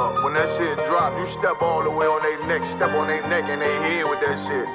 up. When that shit drop, you step all the way on their neck, step on their neck and their head with that shit.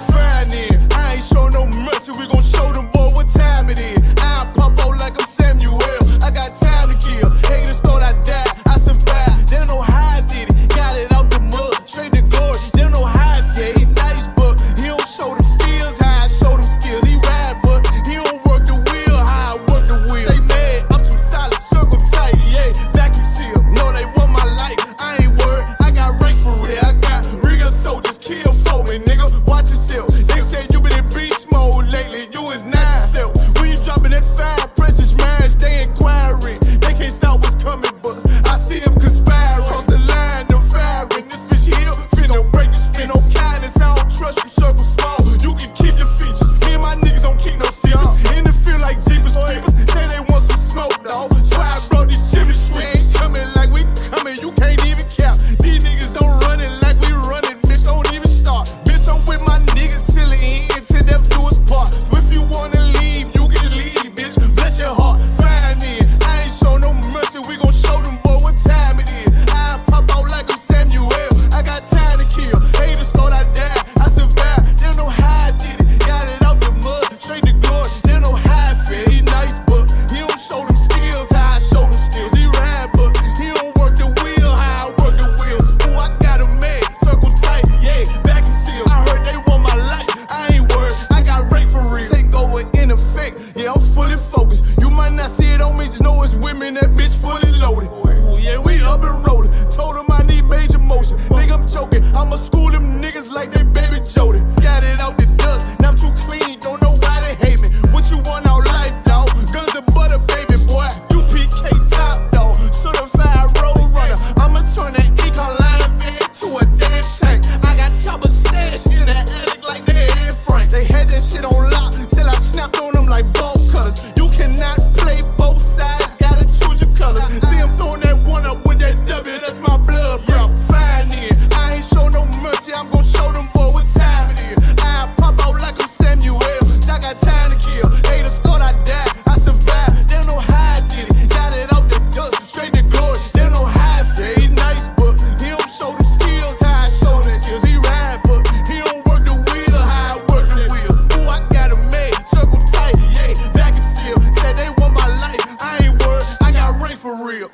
Fine in, I ain't show no mercy, we gon' show them boy what time it is. I pop out like I'm Samuel, I got time to kill. Haters thought I died, I survived. They don't know how I did it, got it out the mud, straight to glory. They don't know how I feel, he nice but he don't show them skills, how I show them skills. He ride but he don't work the wheel, how I work the wheel. They mad, I'm too solid, circle tight, yeah, vacuum seal. No, they want my life, I ain't worried, I got rank for real. I got real soldiers, kill for me, nigga, watch yourself. They say you been in beast mode lately, you is not yourself. When you dropping that fire, precious marriage, they inquiring. They can't stop what's coming, but I see them conspiring. Cross the line, them firing. This bitch here, finna break the spin. No kindness, I don't trust you, circle small. You can keep your features. Me and my niggas don't keep no secrets. In the field like Jeepers Creepers, say they want some smoke, dawg. So I brought these chimney sweeps. Coming like we coming, you can't even cap. These niggas don't run it like we running, bitch, don't even start. Bitch, I'm with my niggas till the end, till death do us part. So if you wanna leave, you can leave, bitch, bless your heart. Fine in, I ain't show no mercy, we gon' show them boy what time it is. I pop out like I'm Samuel, I got time to kill. Haters thought I died, I survived. They don't know how I did it, got it out the mud, straight to glory. They don't know how I feel, he nice but he don't show them skills, how I show them skills. He ride but he don't work the wheel, how I work the wheel. Ooh, I got a man, circle tight, yeah, vacuum seal. I heard they want my life, I ain't worried, I got rate for real. Take over in effect, yeah, I'm fully focused. You might not see it on me, just know it's women, that bitch fully loaded. Ooh, yeah, we up and rolling. Told them I need major motion. Think I'm joking, I'ma school them niggas like they baby Jody. Got it out the dust, now I'm too clean, don't know why they hate me. What you want out life, dawg? Guns and butter, baby boy. You PK top, dawg. Certified road runner. I'ma turn that econ line van to a damn tank. I got choppers stashed in the attic like they Air Frank. They had that shit on lock till I snapped on them like bolt cutters. You cannot play both sides, gotta choose your colors. See him throwing that one up with that W, that's my blood, bro. Fine in, I ain't show no mercy, I'm gon' show them boy what time it is. I pop out like I'm Samuel, I got time to kill. Haters thought I died, I survived. They don't know how I did it, got it out the dust, straight to glory. They don't know how I feel, he nice but he don't show them skills, how I show them skills. He ride but he don't work the wheel, how I work the wheel. Ooh, I got a man, circle tight, yeah, vacuum seal. Said they want my life, I ain't worried, I got rank for real.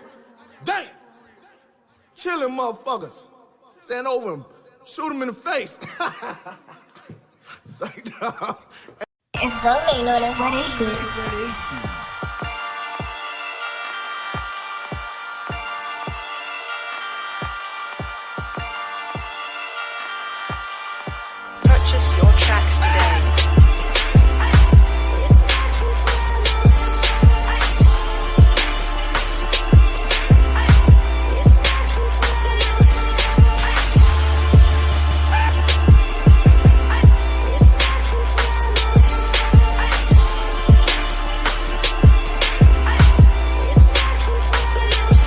Damn! Killing motherfuckers. Stand over him, shoot him in the face. Say, dog. It's rolling on it. What is it? What is it? Purchase your tracks today.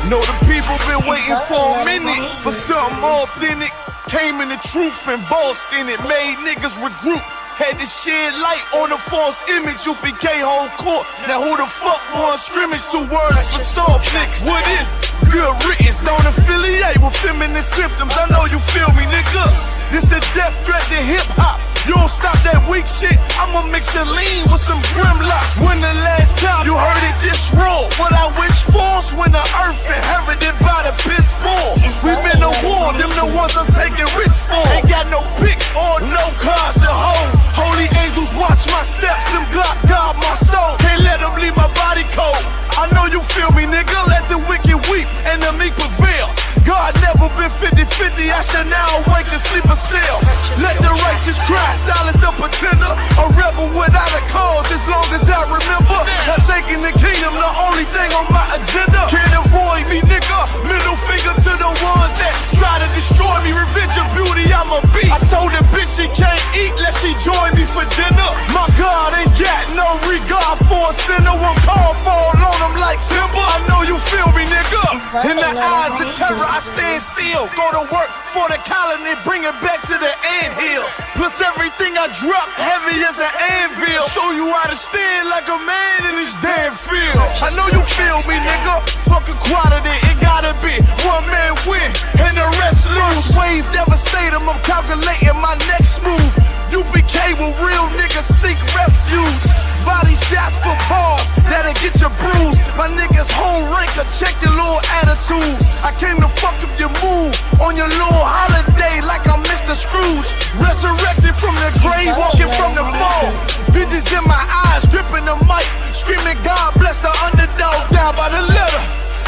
Know the people been waiting for a minute for something authentic. Came in the truth and bossed in it, made niggas regroup. Had to shed light on the false image, UPK whole court. Now who the fuck won scrimmage? 2 words for soft niggas. What is good riddance? Don't affiliate with feminine symptoms. I know you feel me, nigga. This a death threat to hip hop. You don't stop that weak shit, I'ma mix your lean with some Grimlock. When the last time you heard it this raw? What I wish for's when the earth inherited by the piss poor. We been to war, them the ones I'm taking risks for. Ain't got no picks or no cars to hold. Holy angels watch my steps, them Glock guard my soul. Can't let them leave my body cold. I know you feel me, nigga, let the wicked weep and the meek prevail. God never been 50-50, I shall now awake and sleep a cell. Let the righteous cry, silence the pretender. A rebel without a cause, as long as I remember. Not taking the kingdom, the only thing on my agenda. Can't avoid me, nigga. Middle finger to the ones that try to destroy me. Revenge of beauty, I'm a beast. I told the bitch she can't eat, let she join me for dinner. My God ain't got no regard for a sinner. One call fall on him like timber. I know you feel me, nigga. In the eyes of terror, I stand still. Go to work for the colony, bring it back to the anthill. Plus everything I drop heavy as an anvil. Show you how to stand like a man in this damn field. I know you feel me, nigga. Fuck equality, it gotta be one win and the rest lose. Wave devastator, I'm calculating my next move. UPK will real niggas seek refuge. Body shots for bars, that'll get you bruised. My niggas whole ranker, check your little attitude. I came to fuck up your mood on your little holiday like I'm Mr. Scrooge. Resurrected from the grave, walking from the fall. Visions in my eyes, gripping the mic, screaming God bless the underdog. Down by the letter,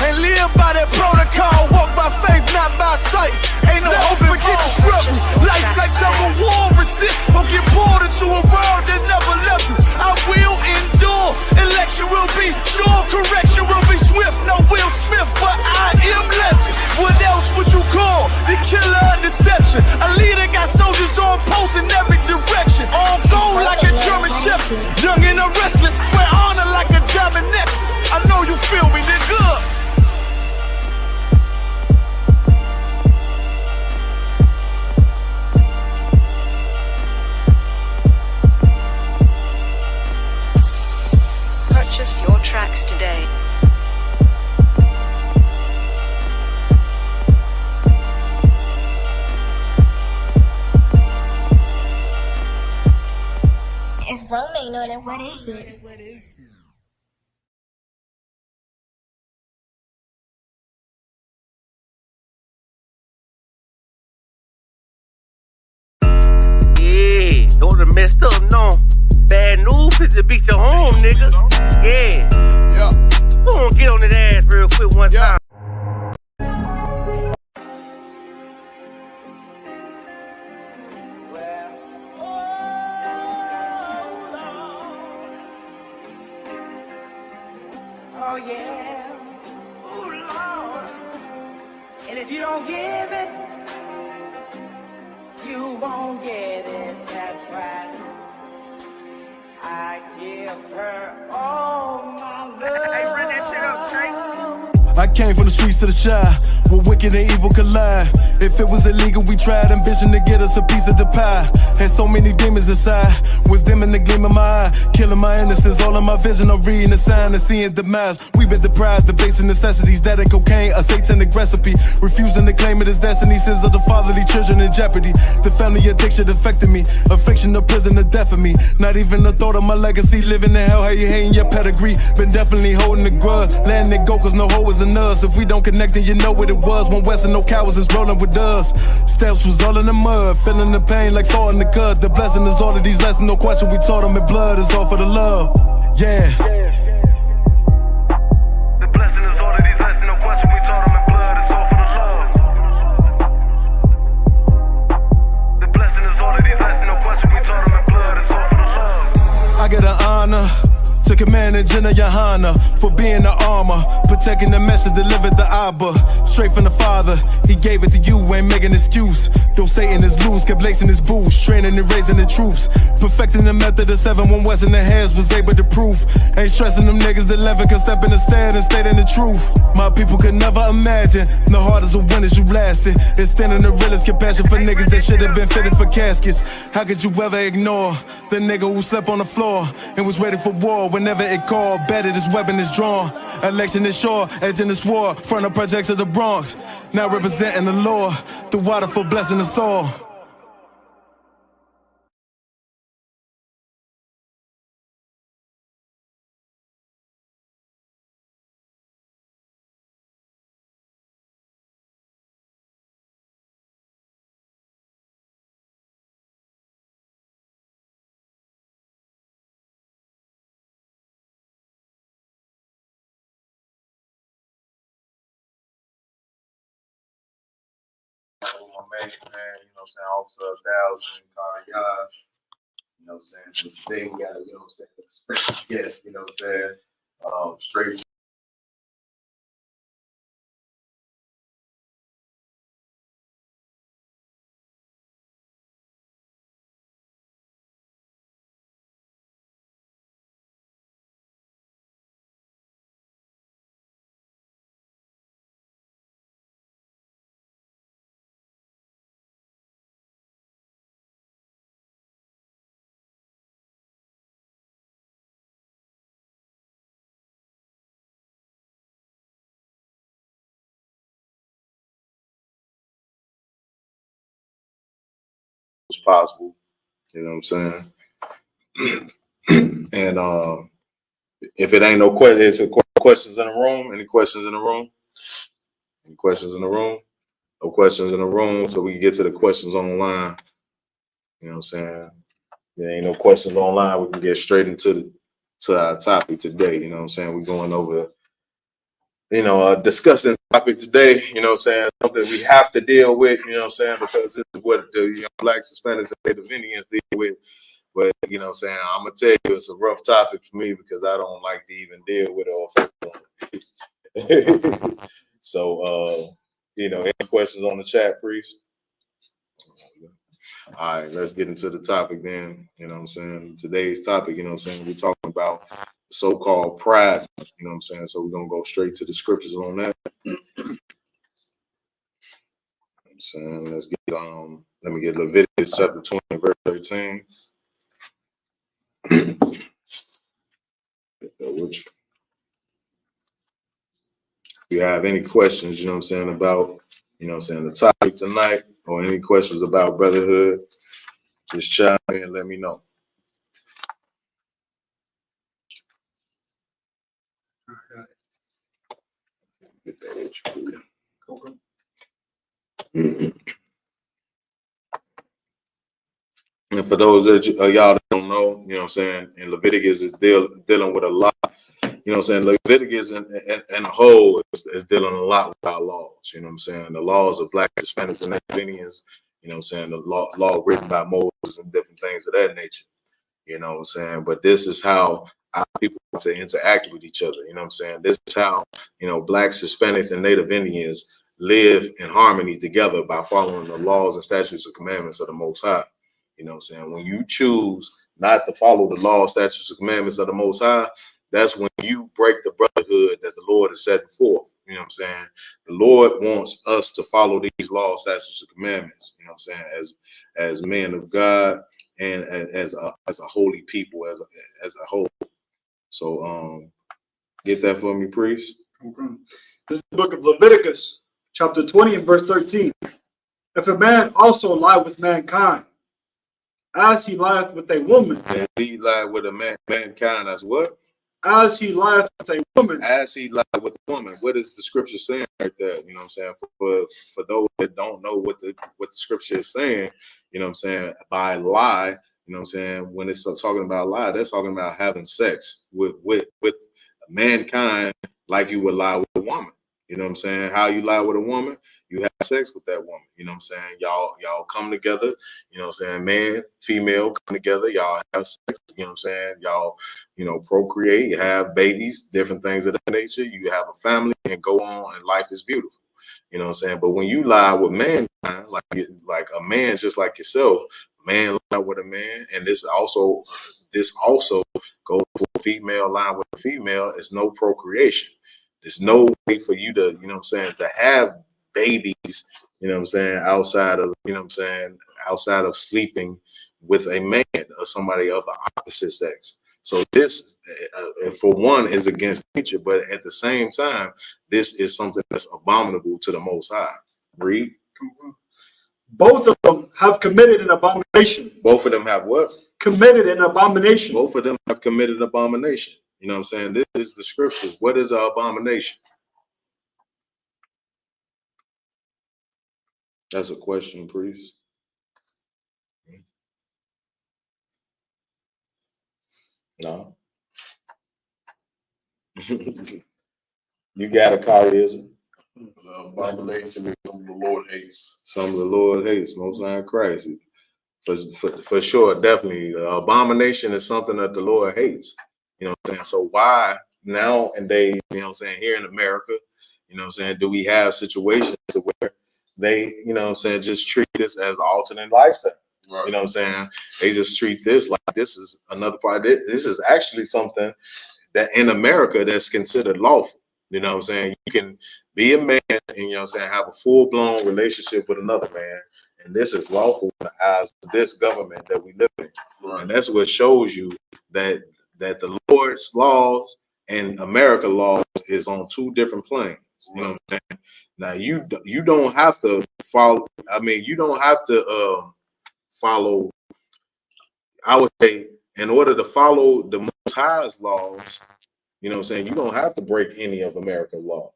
and live by that protocol. Walk by faith, not by sight. Ain't no hope for getting struggle. Life like some war resist, or get pulled into a world that never left you. I will endure. Election will be sure, correction will be swift. No Will Smith, but I am legend. What else would you call the killer of deception? A leader got soldiers on post in every direction. On gold like a German shepherd, young and a restless. Wear honor like a diamond necklace. I know you feel me, nigga. Purchase your tracks today. If Rome ain't know that, what is it? Yeah, don't have messed up, no. Bad news is to beat your home, nigga. Yeah. Go on, get on that ass real quick one time. Oh yeah, ooh Lord. And if you don't give it, you won't get it. That's right. I give her all my love. Hey, run that shit up, Trace. I came from the streets to the shy, where wicked and evil collide. If it was illegal, we tried ambition to get us a piece of the pie. Had so many demons inside, was dim in the gleam of my eye. Killing my innocence, all of my vision, I'm reading the sign and seeing demise. We've been deprived of basic necessities, that and cocaine, a satanic recipe. Refusing to claim it as destiny, sins of the fatherly children in jeopardy. The family addiction affected me, affliction of prison, the death of me. Not even the thought of my legacy, living in hell, how you hating your pedigree. Been definitely holding the grudge, letting it go cause no hoe is in us. If we don't connect then you know what it was. One West and no cowards is rolling with us. Steps was all in the mud, feeling the pain like salt in the cut. The blessing is all of these lessons, no question we taught them in blood. It's all for the love, yeah. The blessing is all of these lessons, no question we taught them in blood. It's all for the love. The blessing is all of these lessons, no question we taught them in blood. It's all for the love. I get an honor to command and Jenna Johanna for being the armor, protecting the message delivered to Abba. Straight from the Father, He gave it to you, ain't making excuse. Though Satan is loose, kept lacing his boots, training and raising the troops. Perfecting the method of 7-1 West in the hairs was able to prove. Ain't stressing them niggas that never can step in the stand and stating the truth. My people could never imagine the hardest of winners you lasted. Extending the realest compassion for niggas that should have been fitted for caskets. How could you ever ignore the nigga who slept on the floor and was ready for war whenever it called? Better this weapon is drawn. Election is sure, edging this war. Front of projects of the Bronx. Now representing the Lord. The water for blessing us all. My man, you know what I'm saying, Officer 1000, Carter Yard, you know what I'm saying, so today we got a, you know what I'm saying, special guest, you know what I'm saying, straight as possible. You know what I'm saying? And if it ain't no questions, questions in the room. Any questions in the room? Any questions in the room? No questions in the room, so we can get to the questions online. You know what I'm saying? There ain't no questions online. We can get straight into our topic today. You know what I'm saying? We're going over, discussing topic today. You know what I'm saying? Something we have to deal with. You know what I'm saying? Because this is what the Blacks, Hispanics, and Native Indians deal with. But you know what I'm saying? I'm gonna tell you, it's a rough topic for me because I don't like to even deal with it or focus on it. So, any questions on the chat, please? All right, let's get into the topic then. You know what I'm saying? Today's topic, you know what I'm saying? We're talking about so-called pride. You know what I'm saying? So we're gonna go straight to the scriptures on that. You know what I'm saying, let's get let me get Leviticus chapter 20, verse 13. Which, if you have any questions, you know what I'm saying, about, the topic tonight, or any questions about brotherhood, just chime in and let me know. Get that intro. And for those that y'all that don't know, you know what I'm saying, in Leviticus is dealing with a lot. You know what I'm saying? Leviticus in a whole is dealing a lot with our laws. You know what I'm saying? The laws of Black, Hispanics, and Native Indians. You know what I'm saying? The law written by Moses and different things of that nature. You know what I'm saying? But this is how our people to interact with each other. You know what I'm saying? This is how, Blacks, Hispanics, and Native Indians live in harmony together by following the laws and statutes and commandments of the Most High. You know what I'm saying? When you choose not to follow the law, statutes, and commandments of the Most High, that's when you break the brotherhood that the Lord is setting forth. You know what I'm saying? The Lord wants us to follow these laws, statutes, and commandments. You know what I'm saying? As men of God and as a holy people, as a whole. So get that for me, priest. Okay. This is the book of Leviticus, chapter 20 and verse 13. If a man also lie with mankind, as he lieth with a woman. And he lied with a mankind as what? As he lieth with a woman. As he lied with a woman. What is the scripture saying right there? You know what I'm saying? For those that don't know what the scripture is saying, you know what I'm saying? By lie, you know what I'm saying? When it's talking about lie, that's talking about having sex with mankind like you would lie with a woman. You know what I'm saying? How you lie with a woman? You have sex with that woman. You know what I'm saying? Y'all come together. You know what I'm saying? Man, female come together. Y'all have sex. You know what I'm saying? Y'all, procreate. You have babies, different things of that nature. You have a family and go on, and life is beautiful. You know what I'm saying? But when you lie with mankind, like a man just like yourself, man lie with a man, and this also goes for a female lying with a female. It's no procreation. There's no way for you to, to have babies, outside of sleeping with a man or somebody of the opposite sex. So this, for one, is against nature, but at the same time, this is something that's abominable to the Most High. Read. Both of them have committed an abomination. Both of them have what? Committed an abomination. Both of them have committed abomination. You know what I'm saying? This is the scriptures. What is an abomination? That's a question, priest. No. You got a cardism. Abomination is something the Lord hates. Some of the Lord hates, most high Christ. For sure, definitely. Abomination is something that the Lord hates. You know what I'm saying? So why nowadays, here in America, do we have situations where they, just treat this as an alternate lifestyle? Right. You know what I'm saying? They just treat this like this is another part. This is actually something that in America that's considered lawful. You know what I'm saying? You can be a man and, have a full-blown relationship with another man. And this is lawful in the eyes of this government that we live in. Right. And that's what shows you that the Lord's laws and America laws is on two different planes. You know what I'm saying? Now you don't have to follow. I mean, you don't have to follow, I would say, in order to follow the Most High's laws, you know what I'm saying, you don't have to break any of American laws.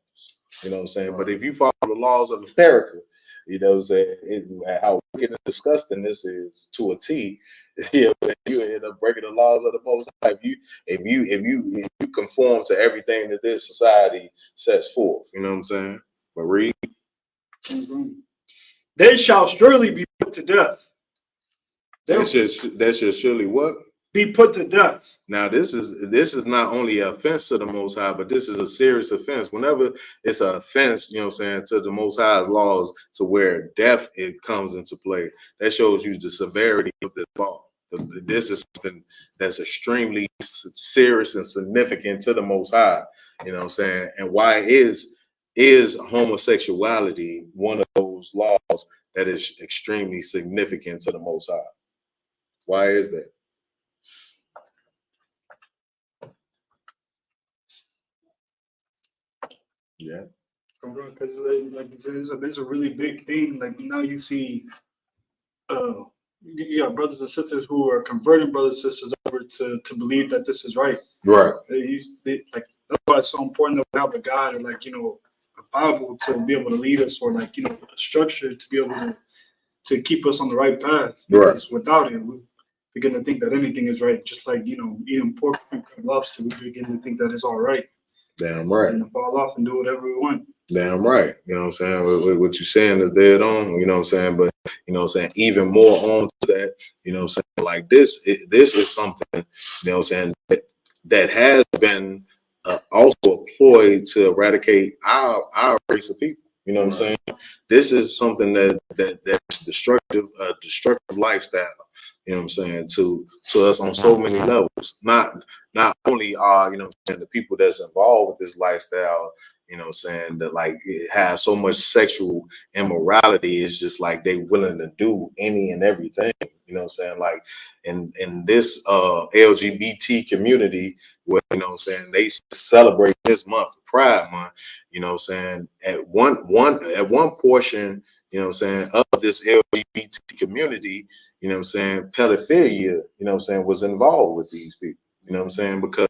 You know what I'm saying? But if you follow the laws of America, you know what I'm saying, how wicked and disgusting this is to a T, you know, you end up breaking the laws of the Most High. If you conform to everything that this society sets forth, you know what I'm saying? But read. Mm-hmm. They shall surely be put to death. That should surely what? Be put to death. Now this is not only an offense to the Most High, but this is a serious offense. Whenever it's an offense, you know what I'm saying, to the Most High's laws, to where death it comes into play, that shows you the severity of this law. This is something that's extremely serious and significant to the Most High. You know what I'm saying? And why is homosexuality one of those laws that is extremely significant to the Most High? Why is that? Yeah, because like it's a really big thing. Like now you see, you got brothers and sisters who are converting brothers and sisters over to believe that this is right. Right. Like that's why it's so important that we have a God or like a Bible to be able to lead us, or like a structure to be able to keep us on the right path. Because without it, we begin to think that anything is right. Just like eating pork, lobster, we begin to think that it's all right. Damn right. And fall off and do whatever we want. Damn right. You know what I'm saying? What you're saying is dead on, you know what I'm saying? But, you know what I'm saying, even more on to that, you know what I'm saying? Like this is something, you know what I'm saying, that has been also employed to eradicate our race of people. You know what I'm saying? This is something that's destructive lifestyle. You know what I'm saying, to us on so many levels. Not only are, you know what I'm saying, the people that's involved with this lifestyle, you know what I'm saying, that like it has so much sexual immorality, it's just like they willing to do any and everything. You know what I'm saying? Like in this LGBT community, where, you know what I'm saying, they celebrate this month, Pride Month, you know what I'm saying, at one portion, you know what I'm saying, of this LGBT community, you know what I'm saying, pedophilia, you know what I'm saying, was involved with these people. You know what I'm saying? Because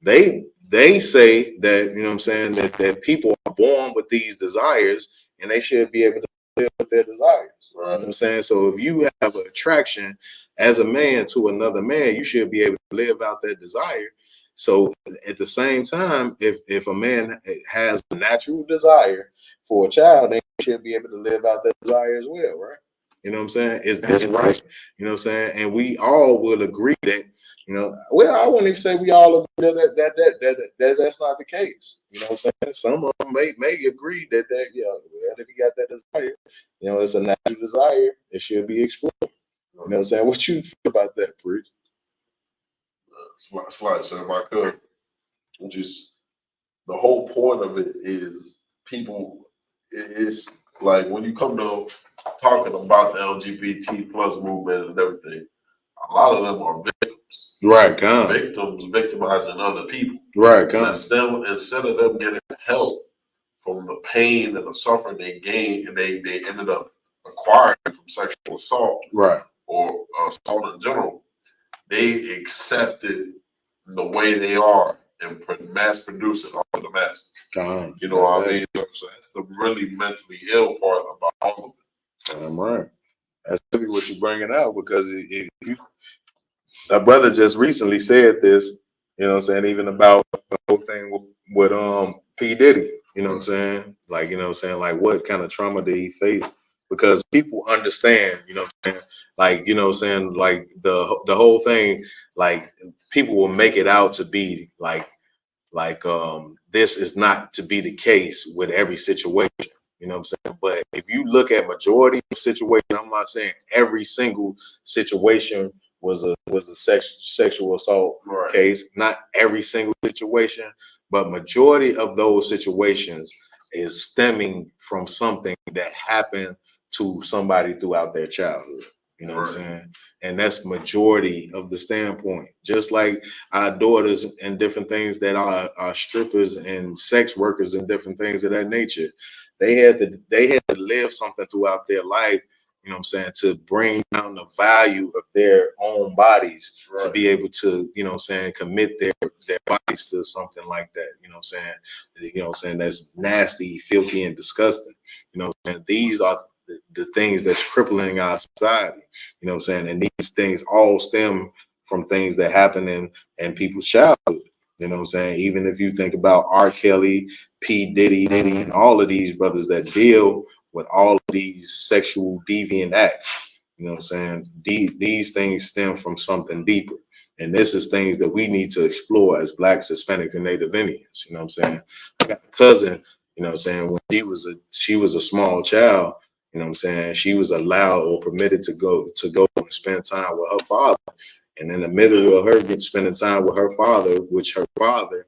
they say that, you know what I'm saying, that people are born with these desires and they should be able to live with their desires. Right. You know what I'm saying? So if you have an attraction as a man to another man, you should be able to live out that desire. So at the same time, if a man has a natural desire for a child, they should be able to live out that desire as well, right? You know what I'm saying? That's right. You know what I'm saying? And we all will agree that, you know, well, I wouldn't even say we all agree that that's not the case. You know what I'm saying? Some of them may agree that yeah, well, if you got that desire, you know, it's a natural desire, it should be explored. You know what I'm saying? What you feel about that, Preach? Slide, so if I could, just the whole point of it is people. It's like when you come to talking about the LGBT plus movement and everything, a lot of them are victims. Right, victims victimizing other people. Right, instead of them getting help from the pain and the suffering they gained and they ended up acquiring from sexual assault, right, or assault in general, they accepted the way they are and mass produce it onto the masses. You know what I mean? So that's the really mentally ill part about all of it. I'm right. That's really what you're bringing out, because a brother just recently said this, you know what I'm saying, even about the whole thing with P. Diddy, you know what I'm saying? Like, you know what I'm saying, like what kind of trauma did he face? Because people understand, you know what I'm saying, like, you know what I'm saying, like the whole thing, like people will make it out to be like this is not to be the case with every situation. You know what I'm saying? But if you look at majority of situations, I'm not saying every single situation was a sexual assault case. Not every single situation, but majority of those situations is stemming from something that happened to somebody throughout their childhood. You know what I'm saying? And that's majority of the standpoint. Just like our daughters and different things that are strippers and sex workers and different things of that nature. They had to live something throughout their life, you you know what I'm saying, to bring down the value of their own bodies to be able to, you know what I'm saying, commit their bodies to something like that, you know what I'm saying? You know what I'm saying, that's nasty, filthy, and disgusting. You know what I'm saying? These are the things that's crippling our society, you know what I'm saying? And these things all stem from things that happen in people's childhood. You know what I'm saying? Even if you think about R. Kelly, P. Diddy, and all of these brothers that deal with all of these sexual deviant acts, you know what I'm saying? These things stem from something deeper. And this is things that we need to explore as Blacks, Hispanics, and Native Indians. You know what I'm saying? I got a cousin, you know what I'm saying, when she was a small child, you know what I'm saying, she was allowed or permitted to go and spend time with her father. And in the middle of her spending time with her father, which her father,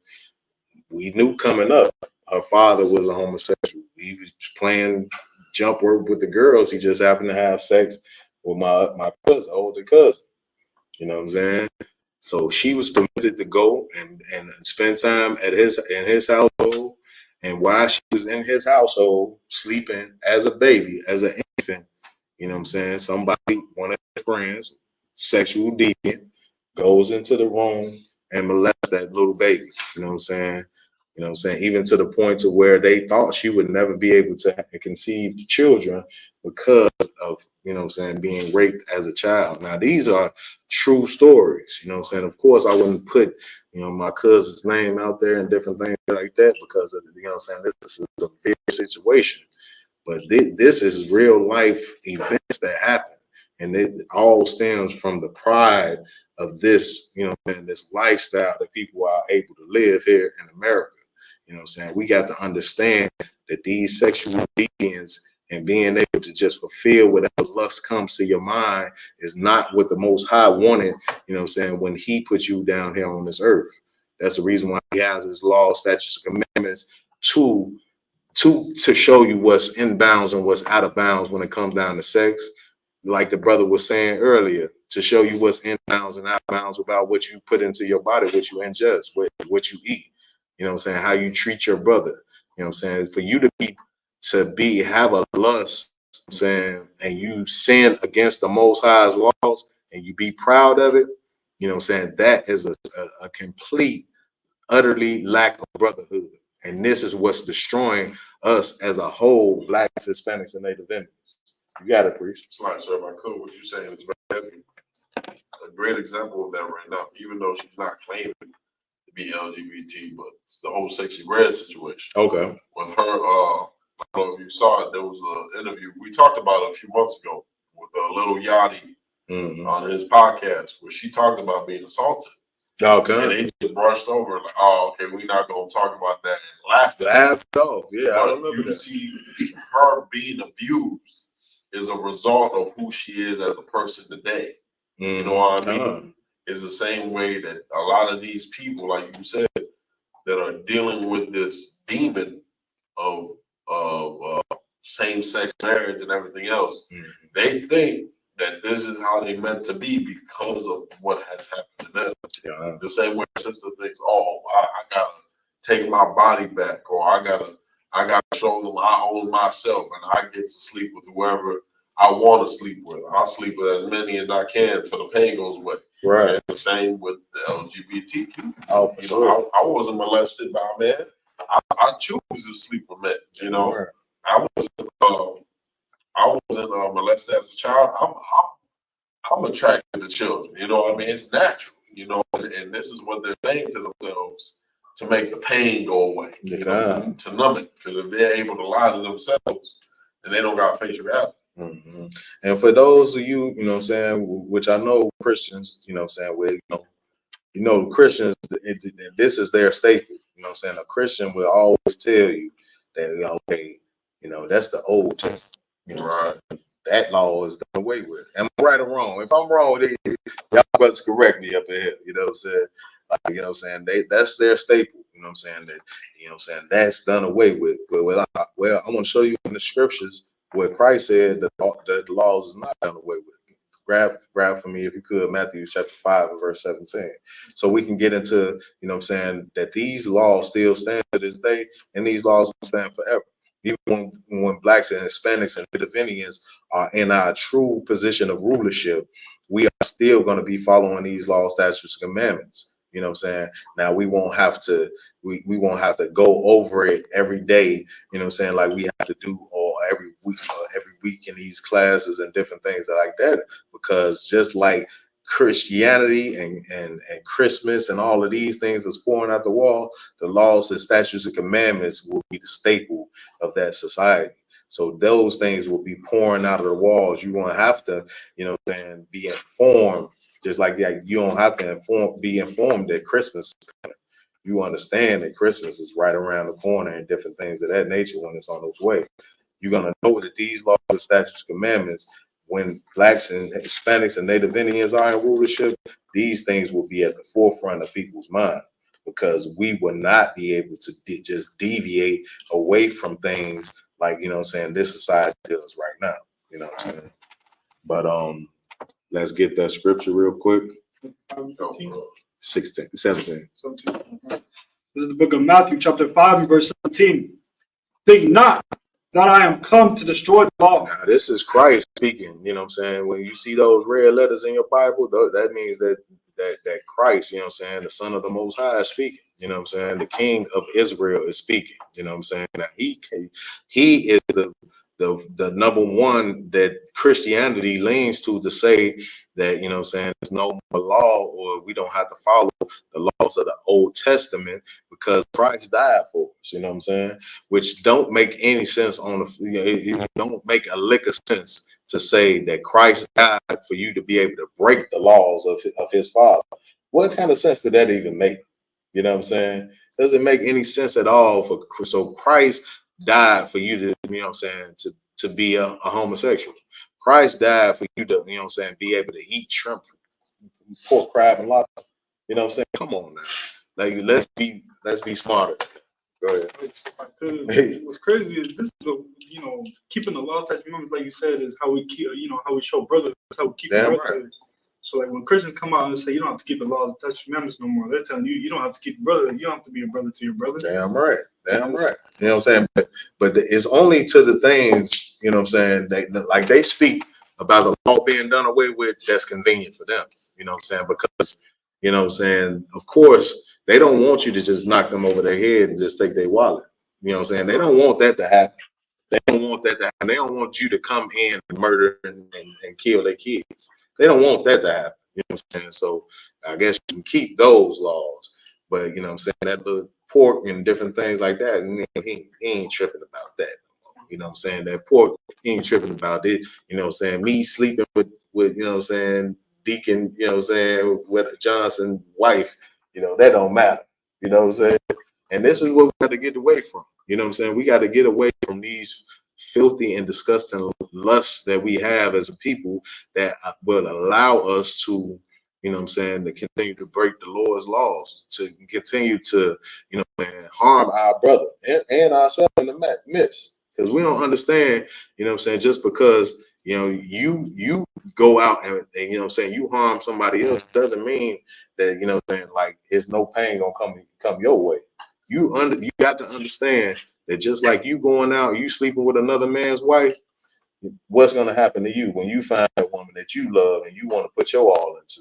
we knew coming up, her father was a homosexual. He was playing jump rope with the girls. He just happened to have sex with my cousin, older cousin. You know what I'm saying? So she was permitted to go and spend time in his household. And while she was in his household, sleeping as a baby, as an infant, you know what I'm saying? Somebody, one of his friends, sexual deviant, goes into the room and molests that little baby. You know what I'm saying? You know what I'm saying? Even to the point to where they thought she would never be able to conceive children because of, you know what I'm saying, being raped as a child. Now, these are true stories. You know what I'm saying? Of course, I wouldn't put, you know, my cousin's name out there and different things like that because of, you know what I'm saying, this is a fair situation. But this is real life events that happen. And it all stems from the pride of this, you know, and this lifestyle that people are able to live here in America. You know what I'm saying? We got to understand that these sexual deviants and being able to just fulfill whatever lust comes to your mind is not what the Most High wanted, you know what I'm saying, when he put you down here on this earth. That's the reason why he has his laws, statutes, and commandments to show you what's in bounds and what's out of bounds when it comes down to sex. Like the brother was saying earlier, to show you what's in bounds and out of bounds about what you put into your body, what you ingest, what you eat. You know what I'm saying? How you treat your brother. You know what I'm saying? For you to have a lust, you know what I'm saying, and you sin against the Most High's laws and you be proud of it, you know what I'm saying? That is a complete, utterly lack of brotherhood. And this is what's destroying us as a whole, Blacks, Hispanics, and Native Indians. You got it, Priest. Sorry, sir, if I could, what you're saying is very heavy. A great example of that right now, even though she's not claiming to be LGBT, but it's the whole Sexy Red situation. Okay. With her, I don't know if you saw it, there was an interview we talked about it a few months ago with Little Yachty on his podcast where she talked about being assaulted. Okay. And they just brushed over like, oh, okay, we're not going to talk about that and laughed off. Yeah, I remember you that. see her being abused is a result of who she is as a person today. You know what I mean? It's the same way that a lot of these people, like you said, that are dealing with this demon of same-sex marriage and everything else, they think that this is how they meant to be because of what has happened to them. Yeah. The same way sister thinks, oh, I gotta take my body back, or I gotta show them I own myself and I get to sleep with whoever I want to sleep with. I'll sleep with as many as I can till the pain goes away. Right. And the same with the LGBTQ. Oh, for sure. I wasn't molested by a man. I choose to sleep with men. You know, right. I wasn't molested as a child. I'm attracted to children. You know what I mean? It's natural. You know, and this is what they're saying to themselves to make the pain go away. You know, to numb it. Because if they're able to lie to themselves, then they don't got to face reality. And for those of you, you know what I'm saying, which I know Christians, you know what I'm saying, with, Christians, this is their staple. You know what I'm saying? A Christian will always tell you that, okay, that's the Old Testament. You know, right. That law is done away with. Am I right or wrong? If I'm wrong, y'all brothers correct me up here. You know what I'm saying? Like, you know what I'm saying? That's their staple. You know what I'm saying? That, you know what I'm saying? That's done away with. Well, I want to show you in the scriptures where Christ said that the laws is not done away with. Grab for me, if you could, Matthew chapter 5 and verse 17. So we can get into, you know what I'm saying, that these laws still stand to this day, and these laws will stand forever. Even when blacks and Hispanics and Native Indians are in our true position of rulership, we are still going to be following these laws, statutes, and commandments. You know what I'm saying? Now we won't have to go over it every day, you know what I'm saying, like we have to do or every week in these classes and different things like that, because just like Christianity and Christmas and all of these things that's pouring out the wall, the laws and statutes and commandments will be the staple of that society. So those things will be pouring out of the walls. You won't have to, you know what I'm saying, be informed. Just like that, you don't have to be informed that Christmas is coming. You understand that Christmas is right around the corner and different things of that nature when it's on its way. You're gonna know that these laws and statutes and commandments, when blacks and Hispanics and Native Indians are in rulership, these things will be at the forefront of people's mind, because we will not be able to just deviate away from things like, you know what I'm saying, this society does right now. You know what I'm saying? But let's get that scripture real quick. 17. This is the book of Matthew, chapter 5, and verse 17. Think not that I am come to destroy the law. Now, this is Christ speaking. You know what I'm saying? When you see those red letters in your Bible, that means that Christ, you know what I'm saying, the Son of the Most High is speaking. You know what I'm saying? The King of Israel is speaking. You know what I'm saying? Now, he is the number one that Christianity leans to say that, you know what I'm saying, there's no more law, or we don't have to follow the laws of the Old Testament because Christ died for us, you know what I'm saying? Which don't make any sense it don't make a lick of sense to say that Christ died for you to be able to break the laws of his Father. What kind of sense did that even make? You know what I'm saying? Doesn't make any sense at all. So Christ died for you to, you know what I'm saying, to be a homosexual. Christ died for you to, you know what I'm saying, be able to eat shrimp, pork, crab, and lobster. You know what I'm saying? Come on now. Like, let's be smarter. Go ahead. What's crazy is this is you know, keeping the law, statutes, commandments, like you said, is how we keep, you know, how we show brotherhood. How we keep brotherhood. Right. So like when Christians come out and say you don't have to keep the laws, statutes, commandments no more, they're telling you you don't have to keep brotherhood. You don't have to be a brother to your brother. Damn right. Damn right. You know what I'm saying? But it's only to the things, you know what I'm saying, like they speak about the law being done away with that's convenient for them. You know what I'm saying? Because, you know what I'm saying, of course, they don't want you to just knock them over their head and just take their wallet. You know what I'm saying? They don't want that to happen. They don't want that to happen. They don't want you to come in and murder and kill their kids. They don't want that to happen. You know what I'm saying? So I guess you can keep those laws. But, you know what I'm saying, that little pork and different things like that, and he ain't tripping about that. You know what I'm saying? That pork, he ain't tripping about it. You know what I'm saying? Me sleeping with you know what I'm saying, Deacon, you know what I'm saying, with Johnson's wife, you know, that don't matter. You know what I'm saying? And this is what we got to get away from. You know what I'm saying? We got to get away from these filthy and disgusting lusts that we have as a people that will allow us to, you know what I'm saying, to continue to break the Lord's laws, to continue to, you know what I'm saying, harm our brother and ourselves in the midst. Because we don't understand, you know what I'm saying, just because, you know, you go out and you know what I'm saying, you harm somebody else doesn't mean that, you know what I'm saying, like it's no pain gonna come your way. You got to understand that just like you going out, you sleeping with another man's wife, what's gonna happen to you when you find a woman that you love and you want to put your all into?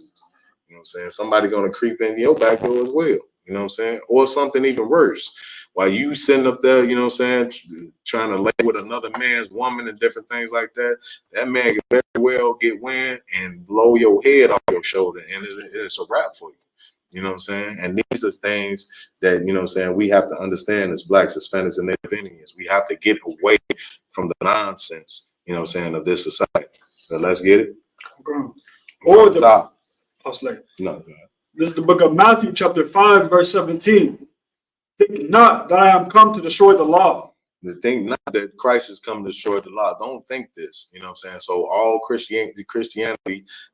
You know what I'm saying? Somebody gonna creep in your back door as well. You know what I'm saying? Or something even worse. While you sitting up there, you know what I'm saying, trying to lay with another man's woman and different things like that, that man can very well get wind and blow your head off your shoulder, and it's a wrap for you. You know what I'm saying? And these are things that, you know what I'm saying, we have to understand as blacks, Hispanics, and Native Indians. We have to get away from the nonsense, you know what I'm saying, of this society. So let's get it. Okay. Or the top. No, this is the book of Matthew, chapter 5, verse 17. Think not that I am come to destroy the law. Think not that Christ has come to destroy the law. Don't think this. You know what I'm saying? So all Christianity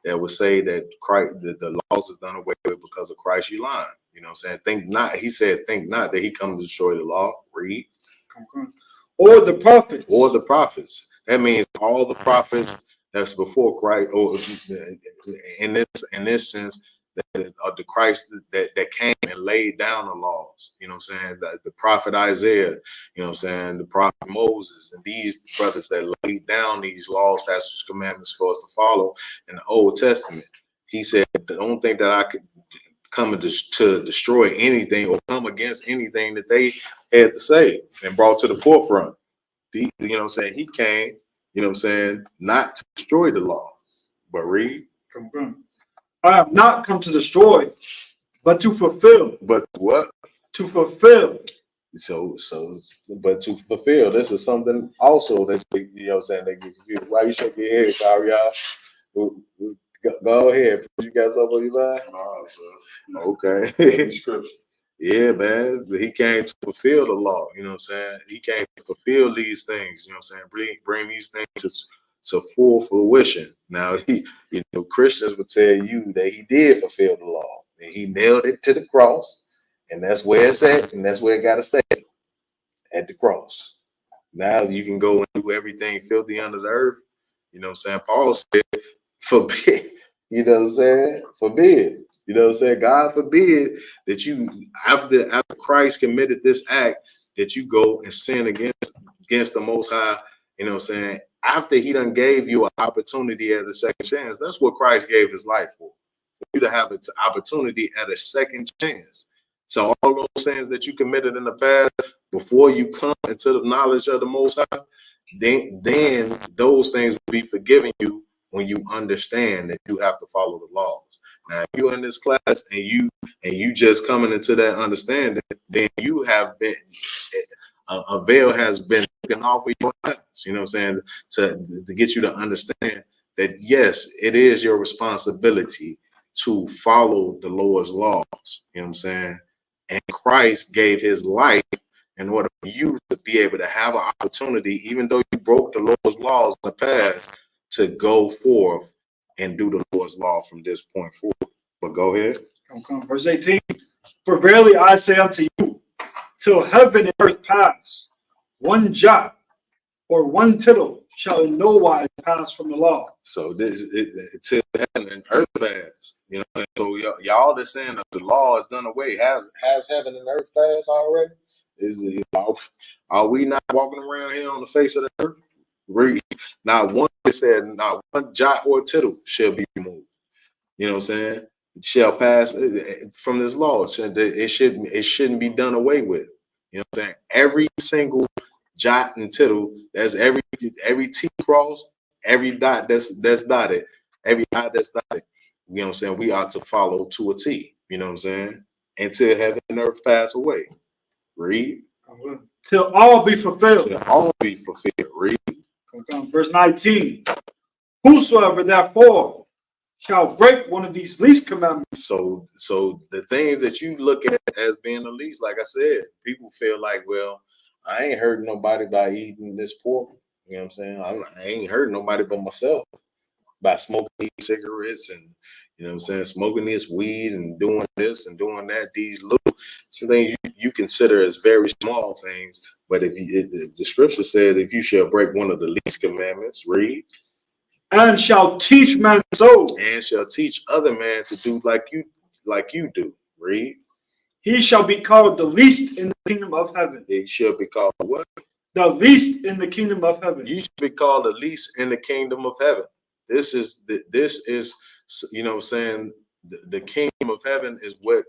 that would say that Christ, the laws is done away with because of Christ, you lying. You know what I'm saying? Think not. He said, think not that he come to destroy the law. Read. Or the prophets. Or the prophets. That means all the prophets that's before Christ, or in this sense, the Christ that came and laid down the laws. You know what I'm saying? The prophet Isaiah, you know what I'm saying? The prophet Moses, and these brothers that laid down these laws, statutes, commandments for us to follow in the Old Testament. He said, the only thing that I could come to destroy anything or come against anything that they had to say and brought to the forefront. You know what I'm saying? He came, you know what I'm saying, not to destroy the law, but read. I have not come to destroy, but to fulfill. But what? To fulfill. So, but to fulfill, this is something also that, you know what I'm saying, they get confused. Why you shake your head, Kyria? Go ahead. You got something on your mind? Nah, sir. Okay. Scripture. Yeah, man. He came to fulfill the law. You know what I'm saying? He came to fulfill these things. You know what I'm saying? Bring these things to full fruition. Now, Christians would tell you that he did fulfill the law. And he nailed it to the cross. And that's where it's at. And that's where it got to stay. At the cross. Now you can go and do everything filthy under the earth. You know what I'm saying? Paul said, forbid. You know what I'm saying? Forbid. You know what I'm saying? God forbid that you, after Christ committed this act, that you go and sin against the Most High. You know what I'm saying? After he done gave you an opportunity at a second chance. That's what Christ gave his life for you to have an opportunity at a second chance. So all those sins that you committed in the past, before you come into the knowledge of the Most High, then those things will be forgiven you when you understand that you have to follow the laws. Now, if you're in this class and you just coming into that understanding, then you have been a veil has been taken off of your eyes. You know what I'm saying? To get you to understand that yes, it is your responsibility to follow the Lord's laws. You know what I'm saying? And Christ gave his life in order for you to be able to have an opportunity, even though you broke the Lord's laws in the past, to go forth and do the Lord's law from this point forward. But go ahead. Come. Verse 18. For verily I say unto you, till heaven and earth pass, one jot or one tittle shall in no wise pass from the law. So this till heaven and earth pass. You know, so y'all that's saying that the law is done away. Has heaven and earth passed already? Are we not walking around here on the face of the earth? Not one, it said, not one jot or tittle shall be removed. You know what I'm saying? It shall pass from this law. It shouldn't be done away with. You know what I'm saying? Every single jot and tittle, that's every T cross, every dot that's dotted, every I that's dotted. You know what I'm saying? We ought to follow to a T. You know what I'm saying? Until heaven and earth pass away. Read. Till all be fulfilled. Till all be fulfilled. Read. Verse 19. Whosoever therefore shall break one of these least commandments. So the things that you look at as being the least, like I said, people feel like, well, I ain't hurting nobody by eating this pork. You know what I'm saying? I ain't hurting nobody but myself by smoking these cigarettes and, you know what I'm saying, smoking this weed and doing this and doing that. These little things you consider as very small things. But if the scripture said, if you shall break one of the least commandments, read. And shall teach men so. And shall teach other men to do like you do. Read. He shall be called the least in the kingdom of heaven. It shall be called what? The least in the kingdom of heaven. You should be called the least in the kingdom of heaven. This is you know what I'm saying, the kingdom of heaven is where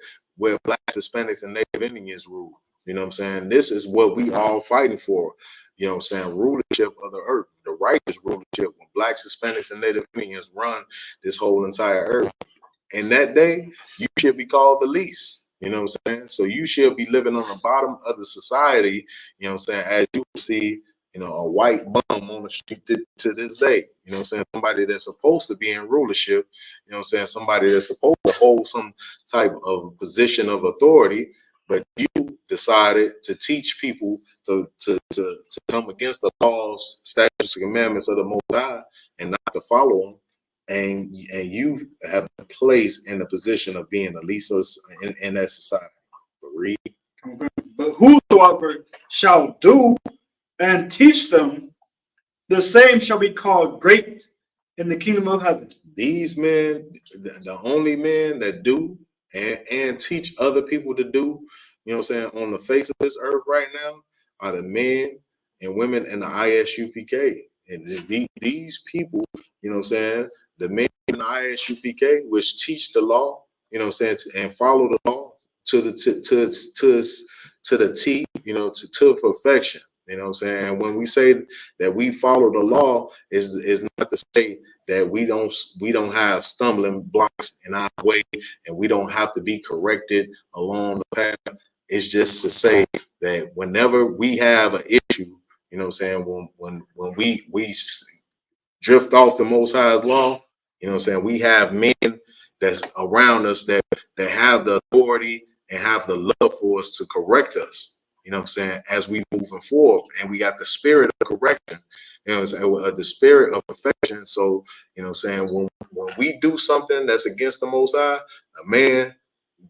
blacks, Hispanics, and Native Indians rule. You know what I'm saying? This is what we all fighting for. You know what I'm saying? Rulership of the earth, the righteous rulership. When blacks, Hispanics, and Native Indians run this whole entire earth. And that day, you should be called the least. You know what I'm saying? So you should be living on the bottom of the society. You know what I'm saying? As you see, you know, a white bum on the street to this day. You know what I'm saying? Somebody that's supposed to be in rulership. You know what I'm saying? Somebody that's supposed to hold some type of position of authority. But you decided to teach people to come against the laws, statutes, and commandments of the Most High and not to follow them. And you have a place in the position of being the least in that society. But read. But whosoever shall do and teach them, the same shall be called great in the kingdom of heaven. these men, the only men that do and teach other people to do, you know what I'm saying, on the face of this earth right now are the men and women in the ISUPK. And these people, you know what I'm saying, the men in the ISUPK, which teach the law, you know what I'm saying, and follow the law to the T, you know, to perfection. You know what I'm saying? And when we say that we follow the law, is not to say that we don't have stumbling blocks in our way and we don't have to be corrected along the path. It's just to say that whenever we have an issue, you know what I'm saying, when we drift off the Most High's law, you know what I'm saying, we have men that's around us that have the authority and have the love for us to correct us, you know what I'm saying, as we moving forward. And we got the spirit of correction, you know what I'm saying, the spirit of perfection. So, you know what I'm saying, when we do something that's against the Most High, a man,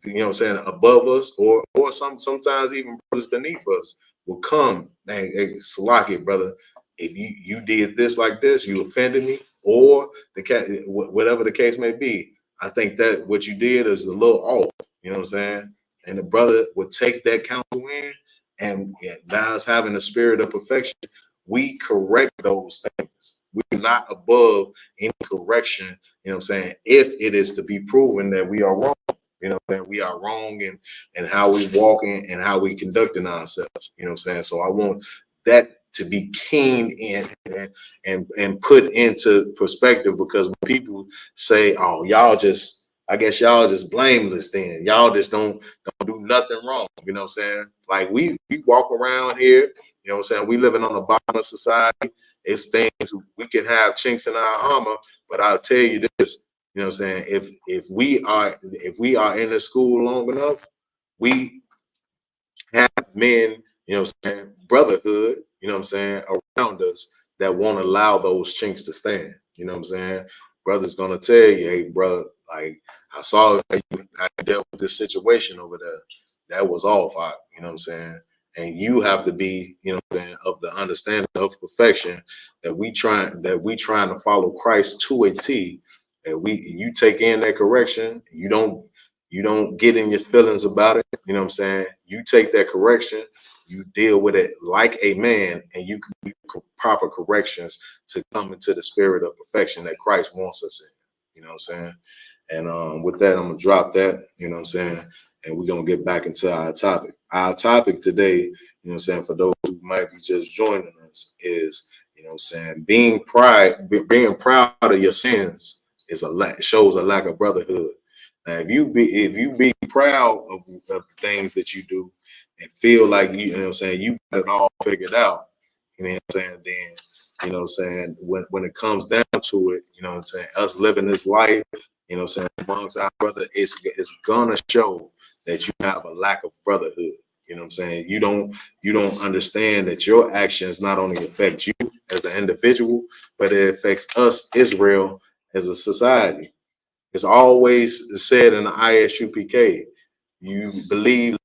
you know what I'm saying, above us, or sometimes even brothers beneath us will come and hey, slack it, brother. If you did this like this, you offended me, or whatever the case may be. I think that what you did is a little off. You know what I'm saying? And the brother would take that counsel in, and God's having the spirit of perfection. We correct those things. We're not above any correction. You know what I'm saying? If it is to be proven that we are wrong. You know, that we are wrong and how we walking and how we conducting ourselves. You know what I'm saying? So I want that to be keen in and put into perspective, because when people say, "Oh, I guess y'all just blameless then. Y'all just don't do nothing wrong." You know what I'm saying? Like we walk around here, you know what I'm saying? We living on the bottom of society. It's things we can have chinks in our armor, but I'll tell you this. You know what I'm saying? If we are in the school long enough, we have men, you know what I'm saying, brotherhood, you know what I'm saying, around us that won't allow those chinks to stand. You know what I'm saying? Brother's gonna tell you, hey, brother, like I saw how you dealt with this situation over there. That was off, you know what I'm saying? And you have to be, you know what I'm saying, of the understanding of perfection that we trying to follow Christ to a T. And you take in that correction, you don't get in your feelings about it. You know what I'm saying? You take that correction, you deal with it like a man, and you can do proper corrections to come into the spirit of perfection that Christ wants us in. You know what I'm saying? And with that, I'm gonna drop that, you know what I'm saying? And we're gonna get back into our topic. Our topic today, you know what I'm saying, for those who might be just joining us, is, you know what I'm saying, being proud of your sins shows a lack of brotherhood. Now, if you be proud of things that you do and feel like you know what I'm saying, you got it all figured out, you know what I'm saying, then you know what I'm saying, when it comes down to it, you know what I'm saying, us living this life, you know what I'm saying, amongst our brother, it's gonna show that you have a lack of brotherhood. You know what I'm saying? You don't understand that your actions not only affect you as an individual, but it affects us, Israel, as a society. It's always said in the ISUPK, you believe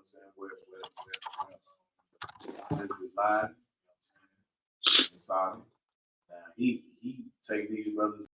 saying, where this reside, you know what I'm saying, inside him. Now he take these brothers.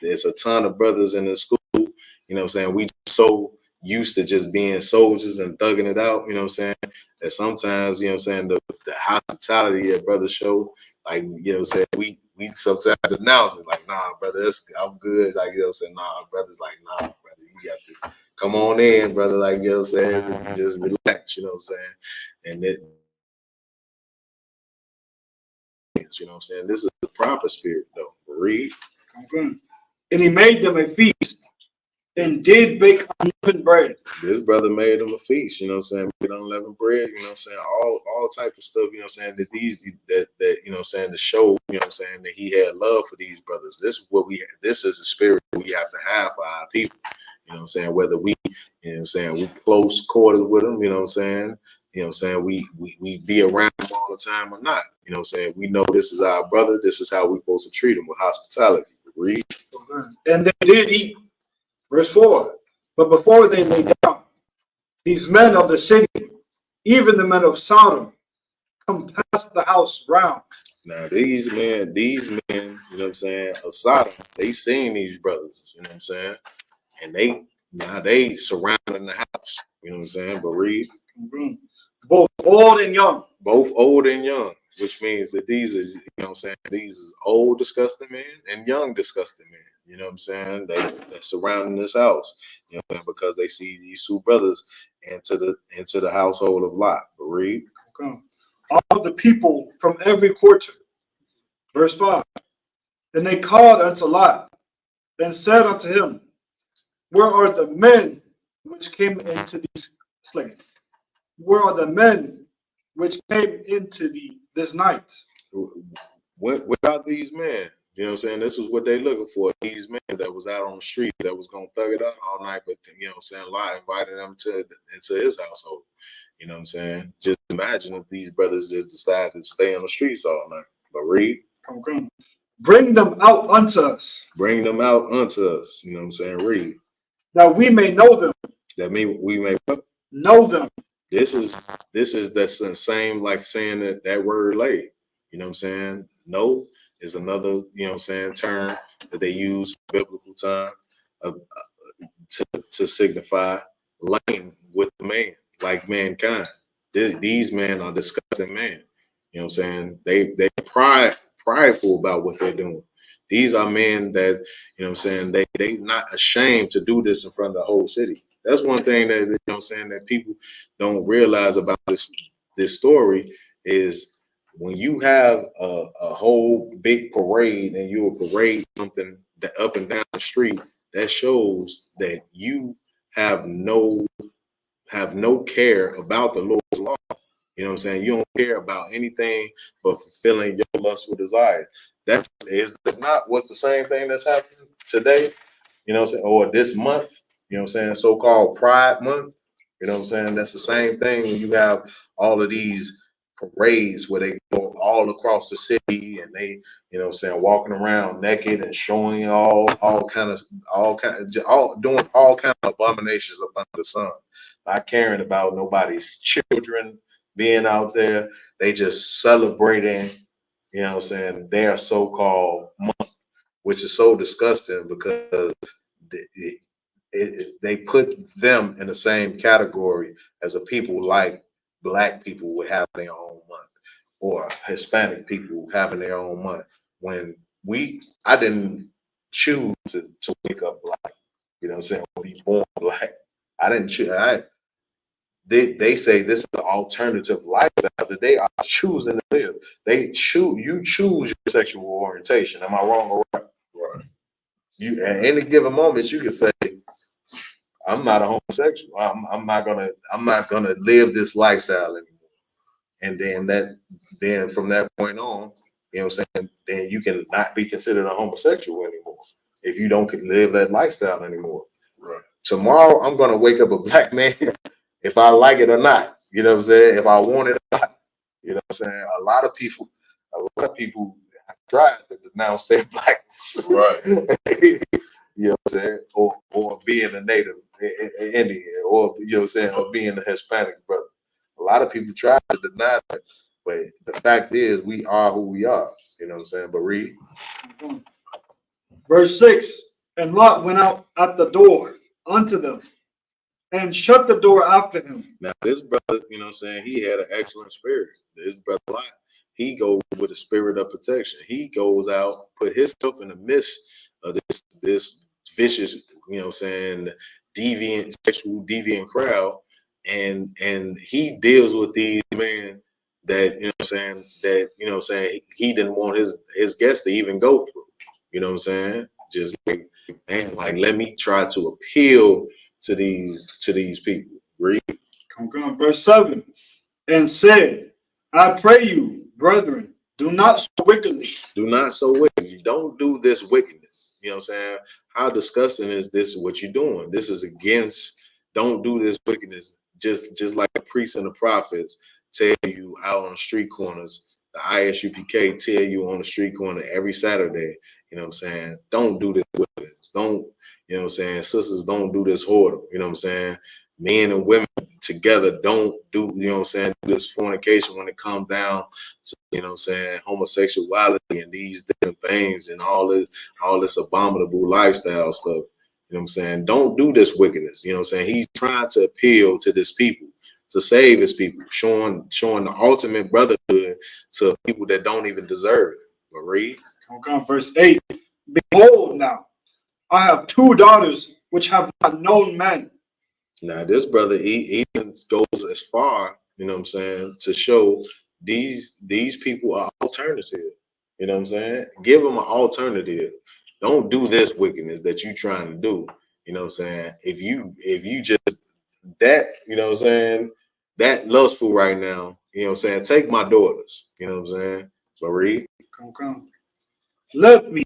There's a ton of brothers in the school, you know what I'm saying? We so used to just being soldiers and thugging it out, you know what I'm saying? That sometimes, you know what I'm saying, the hospitality that brothers show, like, you know what I'm saying, we sometimes announce it, like, nah, brother, I'm good. Like, you know what I'm saying? Nah, brother's like, nah, brother, you got to come on in, brother, like, you know what I'm saying? Just relax, you know what I'm saying? And it, you know what I'm saying? This is the proper spirit, though. Read. Okay. And he made them a feast and did bake unleavened bread. This brother made them a feast, you know what I'm saying? Made unleavened bread, you know what I'm saying? All type of stuff, you know what I'm saying? That you know what I'm saying, to show, you know what I'm saying, that he had love for these brothers. This is what this is the spirit we have to have for our people. You know what I'm saying? Whether we, you know what I'm saying, we close quarters with them, you know what I'm saying? You know what I'm saying? We be around them all the time or not. You know what I'm saying? We know this is our brother. This is how we're supposed to treat him, with hospitality. Read. And they did eat. Verse 4. But before they lay down, these men of the city, even the men of Sodom, come past the house round. Now these men, you know what I'm saying, of Sodom, they seen these brothers, you know what I'm saying? And they surrounding the house, you know what I'm saying? But read. Both old and young. Both old and young, which means that these is, you know what I'm saying, these is old disgusting men and young disgusting men. You know what I'm saying? They're surrounding this house, you know, because they see these two brothers into the household of Lot. But read. Okay. All the people from every quarter. Verse 5. And they called unto Lot and said unto him, where are the men which came into these slaves? Where are the men which came into this night? Without these men, you know what I'm saying? This is what they looking for. These men that was out on the street, that was gonna thug it out all night, but you know what I'm saying, Lot invited them into his household. You know what I'm saying? Just imagine if these brothers just decided to stay on the streets all night. But read. Okay. Bring them out unto us. Bring them out unto us. You know what I'm saying? Read. That we may know them. That we may know them. This is that's the same like saying that word lay. You know what I'm saying? Know is another, you know what I'm saying, term that they use in biblical time to signify laying with man, like mankind. These men are disgusting men. You know what I'm saying? They prideful about what they're doing. These are men that, you know what I'm saying, they not ashamed to do this in front of the whole city. That's one thing that, you know what I'm saying, that people don't realize about this story is when you have a whole big parade and you will parade something that up and down the street, that shows that you have no have no care about the Lord's law. You know what I'm saying? You don't care about anything but fulfilling your lustful desires. Is that not what the same thing that's happening today? You know what I'm saying? Or this month, you know what I'm saying? So-called Pride Month. You know what I'm saying? That's the same thing when you have all of these parades where they go all across the city and they, you know what I'm saying, walking around naked and showing all doing all kind of abominations up under the sun. Not caring about nobody's children being out there. They just celebrating, you know what I'm saying, their so-called month, which is so disgusting because they put them in the same category as a people like Black people would have their own month, or Hispanic people having their own month. When I didn't choose to wake up Black, you know what I'm saying, or be born Black. I didn't choose. They say this is an alternative lifestyle that they are choosing to live. You choose your sexual orientation. Am I wrong or right? Right. You at any given moment you can say, I'm not a homosexual. I'm not gonna live this lifestyle anymore. And then from that point on, you know what I'm saying, then you can not be considered a homosexual anymore if you don't live that lifestyle anymore. Right. Tomorrow I'm gonna wake up a Black man if I like it or not. You know what I'm saying? If I want it or not. You know what I'm saying? A lot of people have tried to denounce their Blackness. Right. You know what I'm saying? Or being a native Indian, or you know what I'm saying, or being a Hispanic brother. A lot of people try to deny that, but the fact is we are who we are. You know what I'm saying? But read. Verse 6, and Lot went out at the door unto them and shut the door after him. Now this brother, you know what I'm saying, he had an excellent spirit. This brother Lot, he goes with a spirit of protection. He goes out, put himself in the midst of this vicious, you know what I'm saying, sexual deviant crowd, and he deals with these men that, you know what I'm saying, he didn't want his guests to even go through. You know what I'm saying? Just like, man, like, let me try to appeal to these people. Read. Come. Verse 7, and said, I pray you, brethren, do not so wickedly. Do not so wickedly. Don't do this wickedness. You know what I'm saying? How disgusting is this what you're doing? This is against, don't do this wickedness. Just like the priests and the prophets tell you out on the street corners, the ISUPK tell you on the street corner every Saturday, you know what I'm saying? Don't do this wickedness. Don't, you know what I'm saying? Sisters, don't do this whoredom. You know what I'm saying? Men and women together don't do, you know what I'm saying, this fornication when it comes down to, you know what I'm saying, homosexuality and these different things and all this abominable lifestyle stuff. You know what I'm saying? Don't do this wickedness. You know what I'm saying? He's trying to appeal to this people, to save his people, showing the ultimate brotherhood to people that don't even deserve it. But read. Come. Verse 8, behold now, I have 2 daughters which have not known men. Now this brother, he even goes as far, you know what I'm saying, to show these people are alternative. You know what I'm saying? Give them an alternative. Don't do this wickedness that you trying to do. You know what I'm saying? If you just that, you know what I'm saying, that lustful right now, you know what I'm saying, take my daughters. You know what I'm saying? So read. Come. Let me,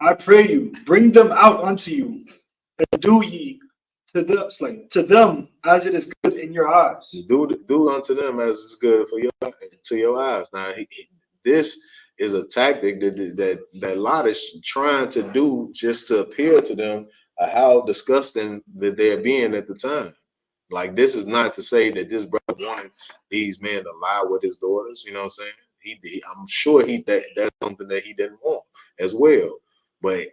I pray you, bring them out unto you, and do ye to them as it is good in your eyes. Do unto them as is good for your eyes. Now this is a tactic that Lot is trying to do just to appeal to them how disgusting that they're being at the time. Like, this is not to say that this brother wanted these men to lie with his daughters. You know what I'm saying? I'm sure that's something that he didn't want as well. But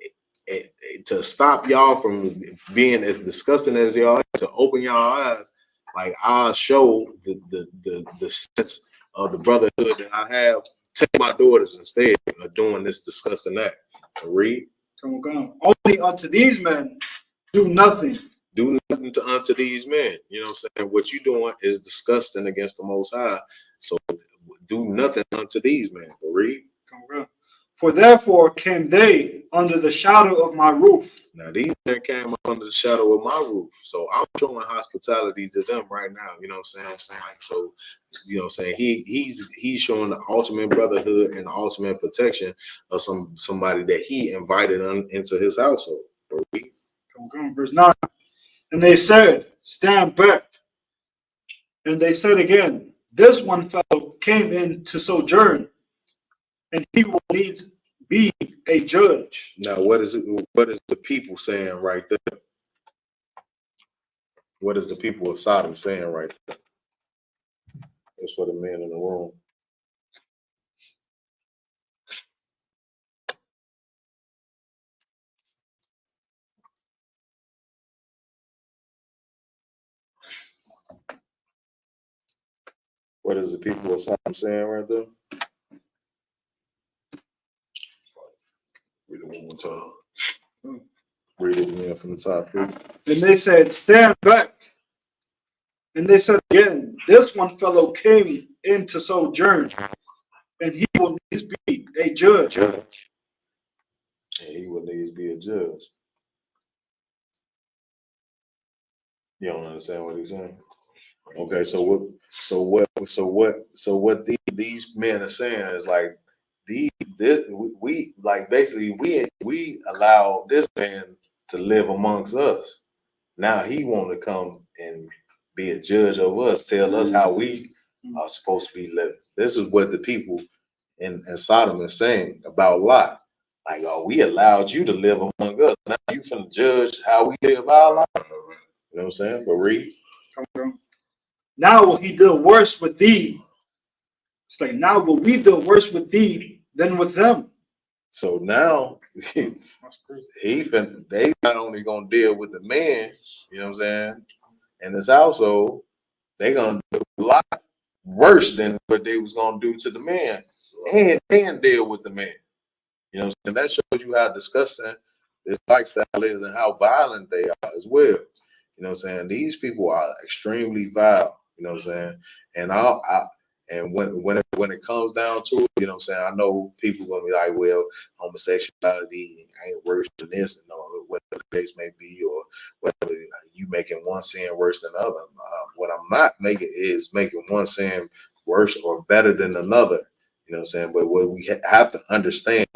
to stop y'all from being as disgusting as y'all are, to open y'all eyes, like, I'll show the sense of the brotherhood that I have. Take my daughters instead of doing this disgusting act. Read. Come. Only unto these men do nothing. Do nothing unto these men. You know what I'm saying? What you're doing is disgusting against the Most High. So do nothing unto these men. Read. Come. For therefore came they under the shadow of my roof. Now these that came under the shadow of my roof. So I'm showing hospitality to them right now. You know what I'm saying? Like, so, you know what I'm saying? He's showing the ultimate brotherhood and the ultimate protection of somebody that he invited into his household. Verse 9. And they said, stand back. And they said again, this one fellow came in to sojourn, and he will needs be a judge. Now, what is the people saying right there? What is the people of Sodom saying right there? That's for the men in the room. What is the people of Sodom saying right there? Read it one more time. Read it again from the top. Please. And they said, stand back. And they said again, this one fellow came in to sojourn, and he will needs be a judge. And he will needs be a judge. You don't understand what he's saying? Okay, so what these men are saying is like we like basically we allow this man to live amongst us. Now he want to come and be a judge of us, tell us how we are supposed to be living. This is what the people in Sodom is saying about Lot. Like, oh, we allowed you to live among us. Now you finna judge how we live our life. You know what I'm saying? But read. Now will he deal worse with thee? It's like, now will we deal worse with thee than with them? So now they not only gonna deal with the man, you know what I'm saying, in his household, they gonna do a lot worse than what they was gonna do to the man, and deal with the man. You know what I'm saying? That shows you how disgusting this lifestyle is and how violent they are as well. You know what I'm saying? These people are extremely vile. You know what I'm saying? And when it comes down to it, you know what I'm saying? I know people gonna be like, well, homosexuality ain't worse than this, and whatever the case may be, or whether you making one sin worse than the other. What I'm not making is making one sin worse or better than another. You know what I'm saying? But what we have to understand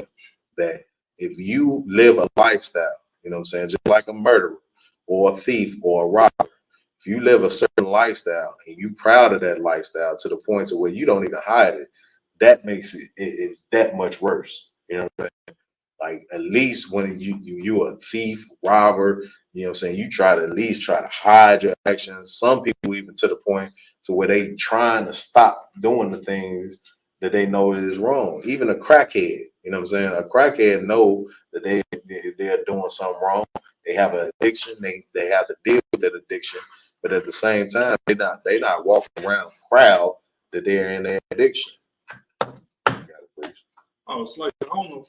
that if you live a lifestyle, you know what I'm saying, just like a murderer or a thief or a robber, if you live a certain lifestyle and you proud of that lifestyle to the point to where you don't even hide it, that makes it that much worse. You know what I'm saying? Like, at least when you a thief, robber, you know what I'm saying, you try to at least try to hide your actions. Some people even to the point to where they trying to stop doing the things that they know is wrong. Even a crackhead, you know what I'm saying? A crackhead know that they're doing something wrong. They have an addiction. They have to deal with that addiction. But at the same time, they not walking around proud that they're in their addiction. Oh, it's like I don't know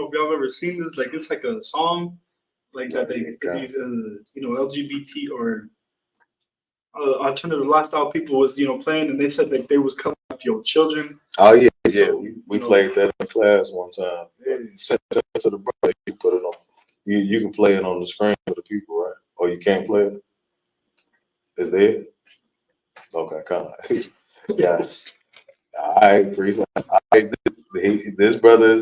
if y'all ever seen this. Like, it's like a song like that these LGBT or alternative lifestyle people was playing, and they said that they was coming up your children. Oh yeah, so, we played that in class one time. Sent it to the brother. You put it on. You can play it on the screen for the people, right? Or you can't play it. Is there? Okay, come on. Yeah. All right, priest. This brother,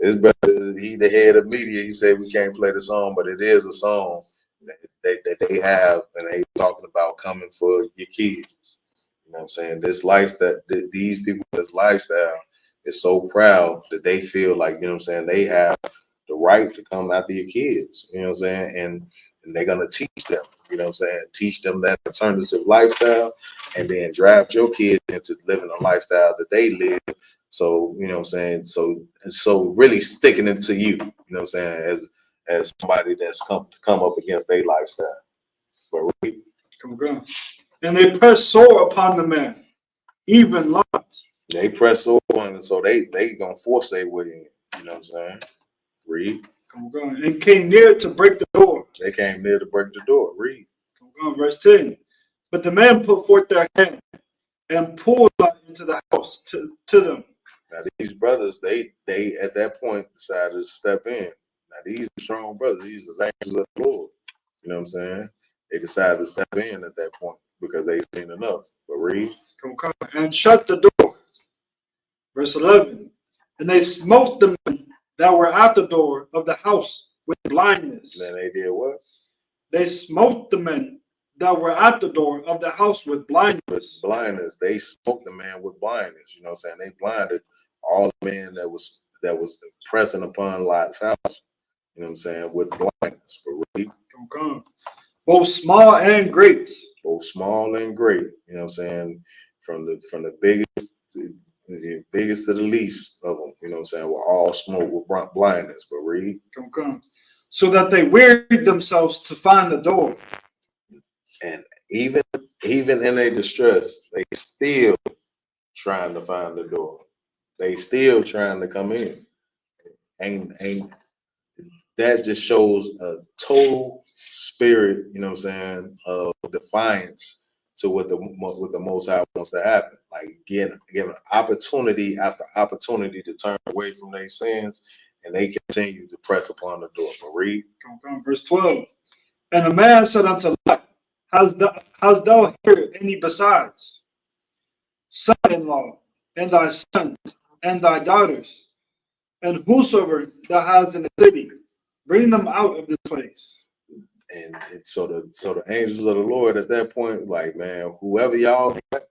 he the head of media. He said we can't play the song, but it is a song that they have, and they talking about coming for your kids. You know what I'm saying? This lifestyle, these people, this lifestyle is so proud that they feel like, you know what I'm saying, they have the right to come after your kids. You know what I'm saying? And they're gonna teach them, you know what I'm saying? Teach them that alternative lifestyle, and then draft your kids into living a lifestyle that they live. So, you know what I'm saying? So really sticking it to you, you know what I'm saying, as somebody that's come up against their lifestyle. But really, and they press sore upon the man, even Lot. They press sore on it, so they gonna force their way in. You know what I'm saying? Read. And came near to break the door. They came near to break the door. Read. Verse 10. But the man put forth their hand and pulled Lot into the house to them. Now these brothers, they at that point decided to step in. Now these are strong brothers, these are angels of the Lord. You know what I'm saying? They decided to step in at that point because they seen enough. But read. Come. And shut the door. Verse 11. And they smote the men that were at the door of the house with blindness. And they did what? They smote the men that were at the door of the house with blindness. With blindness. They smote the man with blindness. You know what I'm saying? They blinded all the men that was pressing upon Lot's house. You know what I'm saying? With blindness. But read. Come. Both small and great. Both small and great. You know what I'm saying? From the biggest, the biggest to the least of them. You know what I'm saying? We're all smoke with blindness. But read. Come. So that they wearied themselves to find the door. And even in their distress, they still trying to find the door. They still trying to come in. Ain't that just shows a total spirit, you know what I'm saying, of defiance to what the Most High wants to happen. Like given opportunity after opportunity to turn away from their sins, and they continue to press upon the door. But read. Verse 12. And the man said unto Lot, Hast thou here any besides? Son-in-law, and thy sons, and thy daughters, and whosoever thou hast in the city, bring them out of this place. And so the angels of the Lord at that point, like, man, whoever y'all got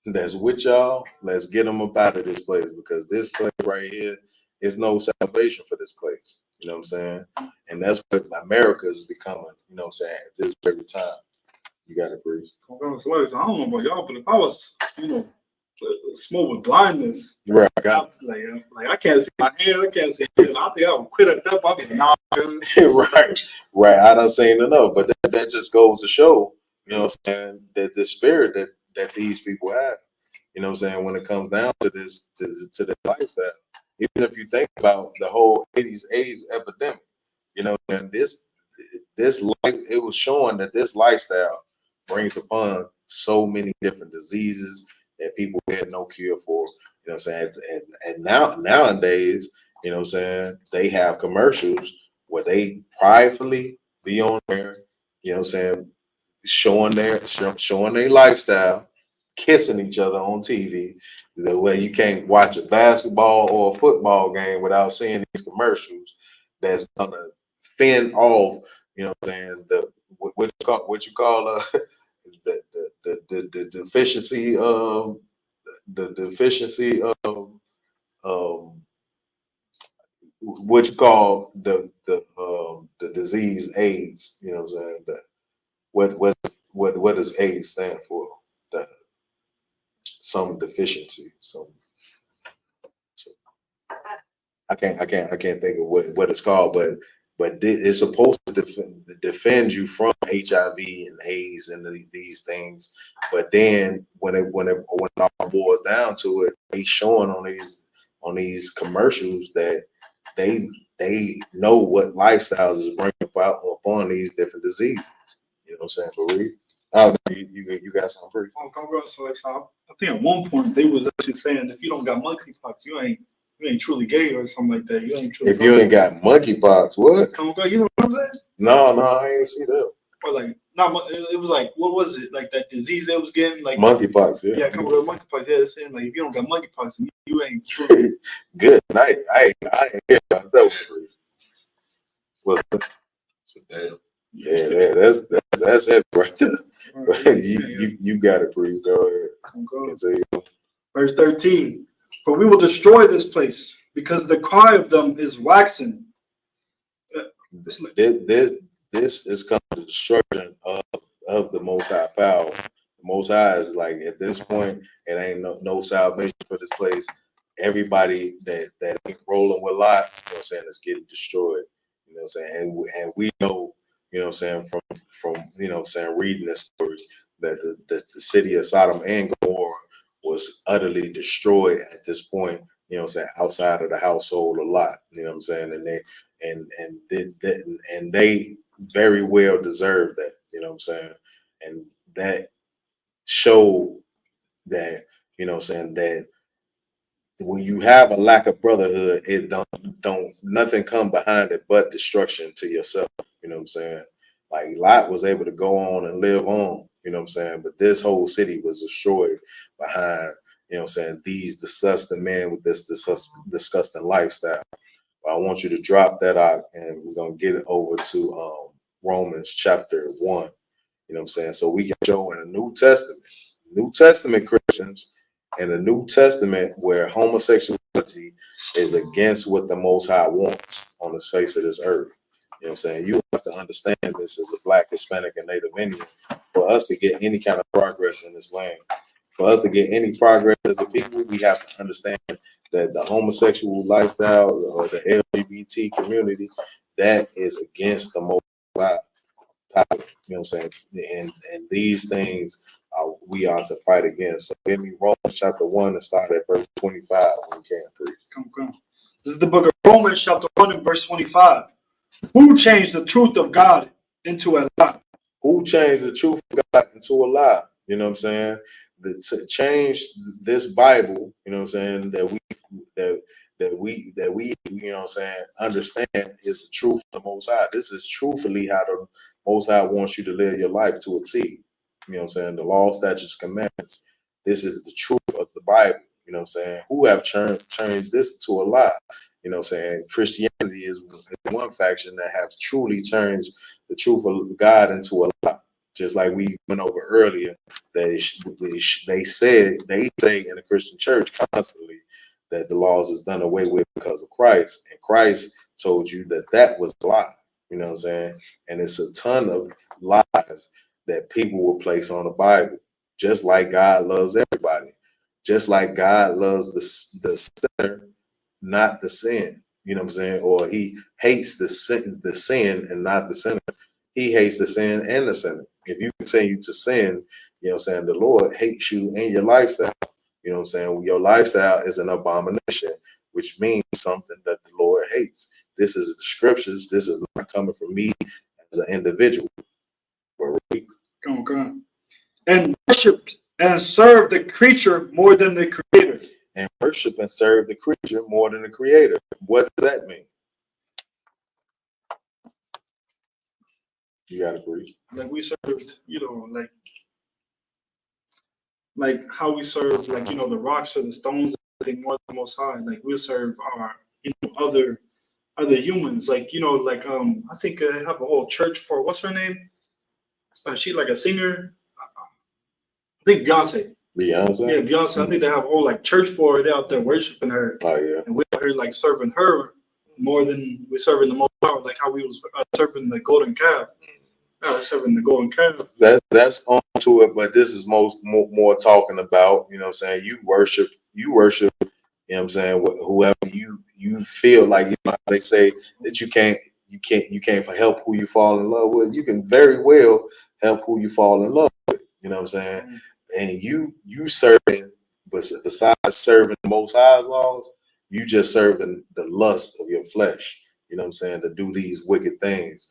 that's with y'all, let's get them up out of this place, because this place right here is no salvation for this place. You know what I'm saying? And that's what America is becoming, you know what I'm saying, at this very time. You got to breathe. I don't know about y'all, but if I was, smoke with blindness, right? Like I can't see my hands, I can't see. I think I would quit at that point. Nah, right. I done seen enough, but that just goes to show, you know what I'm saying, that the spirit that these people have. You know what I'm saying, when it comes down to this, to the lifestyle. Even if you think about the whole 80s AIDS epidemic, you know, and this life, it was showing that this lifestyle brings upon so many different diseases that people had no cure for. You know what I'm saying? And nowadays, you know what I'm saying, they have commercials where they pridefully be on there, you know what I'm saying, showing their lifestyle, kissing each other on TV. The way you can't watch a basketball or a football game without seeing these commercials that's gonna fend off, you know what I'm saying, what you call the deficiency of what you call the disease AIDS. You know what I'm saying? What does AIDS stand for? Some deficiency. I can't think of what it's called, but it's supposed to defend you from HIV and AIDS and these things. But then when it all boils down to it, they showing on these commercials that they know what lifestyles is bringing about upon these different diseases. You know what I'm saying? But you got something pretty. I think at one point they was actually saying if you don't got monkeypox, you ain't truly gay or something like that. You ain't truly. If you ain't got monkeypox, what? You know what I'm saying? No, I ain't see that. Or like it was like, what was it, like that disease they was getting, like monkeypox? Yeah, come with monkeypox. Yeah, they're saying like if you don't got monkeypox, you ain't truly good night. I ain't hear about that one. So damn. Yeah, that's it right there. Right, you got it, please go ahead. Verse 13. For we will destroy this place, because the cry of them is waxing. This is coming to destruction of the Most High power. The Most High is like, at this point, it ain't no salvation for this place. Everybody that ain't rolling with Lot, you know what I'm saying, is getting destroyed. You know what I'm saying? And we know, you know what I'm saying, from you know what I'm saying, reading this story, that the city of Sodom and Gomorrah was utterly destroyed at this point, you know what I'm saying, outside of the household a lot. You know what I'm saying? And they very well deserve that, you know what I'm saying? And that showed that, you know what I'm saying, that when you have a lack of brotherhood, it don't nothing come behind it but destruction to yourself. You know what I'm saying? Like Lot was able to go on and live on, you know what I'm saying? But this whole city was destroyed behind, you know what I'm saying, these disgusting men with this disgusting lifestyle. But I want you to drop that out and we're gonna get it over to Romans chapter 1. You know what I'm saying? So we can show in the New Testament Christians in the New Testament where homosexuality is against what the Most High wants on the face of this earth. You know what I'm saying? You have to understand this as a Black, Hispanic, and Native Indian for us to get any kind of progress in this land. For us to get any progress as a people, we have to understand that the homosexual lifestyle or the LGBT community, that is against the Most High. You know what I'm saying? And these things we are to fight against. So give me Romans chapter 1 and start at verse 25 when you can, please. Come. This is the book of Romans chapter 1 and verse 25. Who changed the truth of God into a lie? Who changed the truth of God into a lie? You know what I'm saying? To change this Bible, you know what I'm saying, that we you know what I'm saying, understand is the truth of the Most High. This is truthfully how the Most High wants you to live your life to a T. You know what I'm saying? The law, statutes, commandments. This is the truth of the Bible. You know what I'm saying? Who have changed this to a lie? You know what I'm saying? Christianity is one faction that have truly changed the truth of God into a lie. Just like we went over earlier, they say in the Christian church constantly that the laws is done away with because of Christ. And Christ told you that was a lie. You know what I'm saying? And it's a ton of lies that people will place on the Bible. Just like God loves everybody. Just like God loves the sinner, not the sin. You know what I'm saying? Or he hates the sin and not the sinner. He hates the sin and the sinner. If you continue to sin, you know what I'm saying, the Lord hates you and your lifestyle. You know what I'm saying? Your lifestyle is an abomination, which means something that the Lord hates. This is the scriptures. This is not coming from me as an individual. Come on. And worshiped and served the creature more than the creator. And worship and serve the creature more than the creator. What does that mean? You gotta agree. Like we served, you know, like how we serve, like, you know, the rocks or the stones, everything more than the Most High. Like we serve our, you know, other humans. Like, you know, like I think I have a whole church for what's her name? She like a singer. I think Beyonce. Beyonce? Yeah, Beyonce. Mm-hmm. I think they have a whole like church for her. They out there worshiping her. Oh yeah. And we're out here like serving her more than we're serving the Most High. Like how we was serving the golden calf. I was serving the golden calf. That's on to it, but this is more talking about, you know what I'm saying, you worship, you know what I'm saying, whoever you feel like, you know, they say that you can't help who you fall in love with. You can very well help who you fall in love with, you know what I'm saying? Mm-hmm. And you serving, but besides serving the Most High's laws, you just serving the lust of your flesh, you know what I'm saying, to do these wicked things,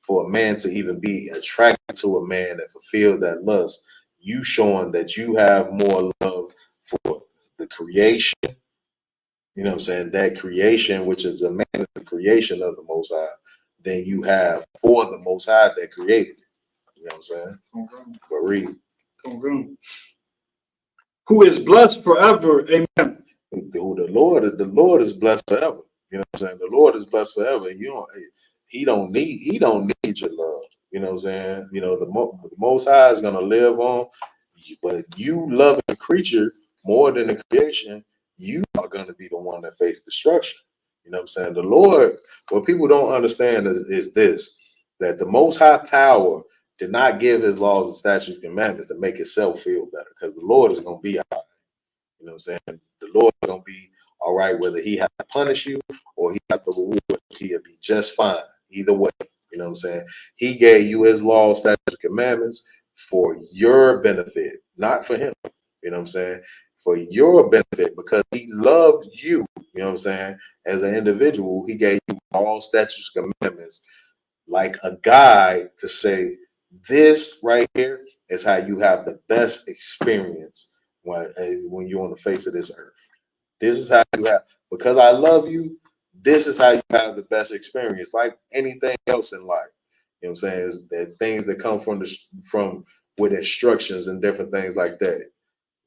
for a man to even be attracted to a man that fulfilled that lust. You showing that you have more love for the creation, you know what I'm saying, that creation, which is a man, is the creation of the Most High, than you have for the Most High that created it. You know what I'm saying? But read. Who is blessed forever. Amen. The Lord is blessed forever. You know what I'm saying? The Lord is blessed forever. He don't need your love. You know what I'm saying? You know, the Most High is gonna live on, but you loving the creature more than the creation, you are gonna be the one that face destruction. You know what I'm saying? The Lord, what people don't understand is this, that the Most High power did not give his laws and statutes and commandments to make himself feel better, because the Lord is gonna be all right. You know what I'm saying? The Lord is gonna be all right, whether he has to punish you or he has to reward you. He'll be just fine either way. You know what I'm saying? He gave you his laws, statutes, commandments for your benefit, not for him. You know what I'm saying? For your benefit, because he loved you. You know what I'm saying? As an individual, he gave you all statutes, commandments, like a guide to say, this right here is how you have the best experience when you're on the face of this earth. This is how you have, because I love you, this is how you have the best experience, like anything else in life. You know what I'm saying? Is that things that come from with instructions and different things like that.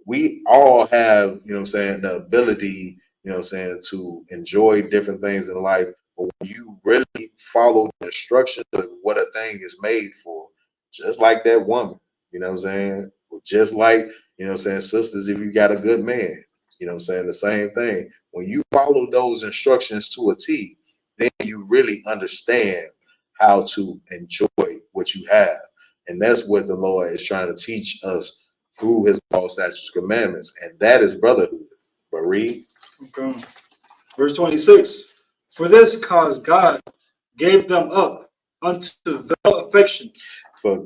We all have, you know what I'm saying, the ability, you know what I'm saying, to enjoy different things in life. But when you really follow the instructions of what a thing is made for, just like that woman, you know what I'm saying? Just like, you know what I'm saying, sisters, if you got a good man, you know what I'm saying, the same thing. When you follow those instructions to a T, then you really understand how to enjoy what you have. And that's what the Lord is trying to teach us through his law, statutes, commandments, and that is brotherhood. But read. Okay. Verse 26. For this cause God gave them up unto vile affections. For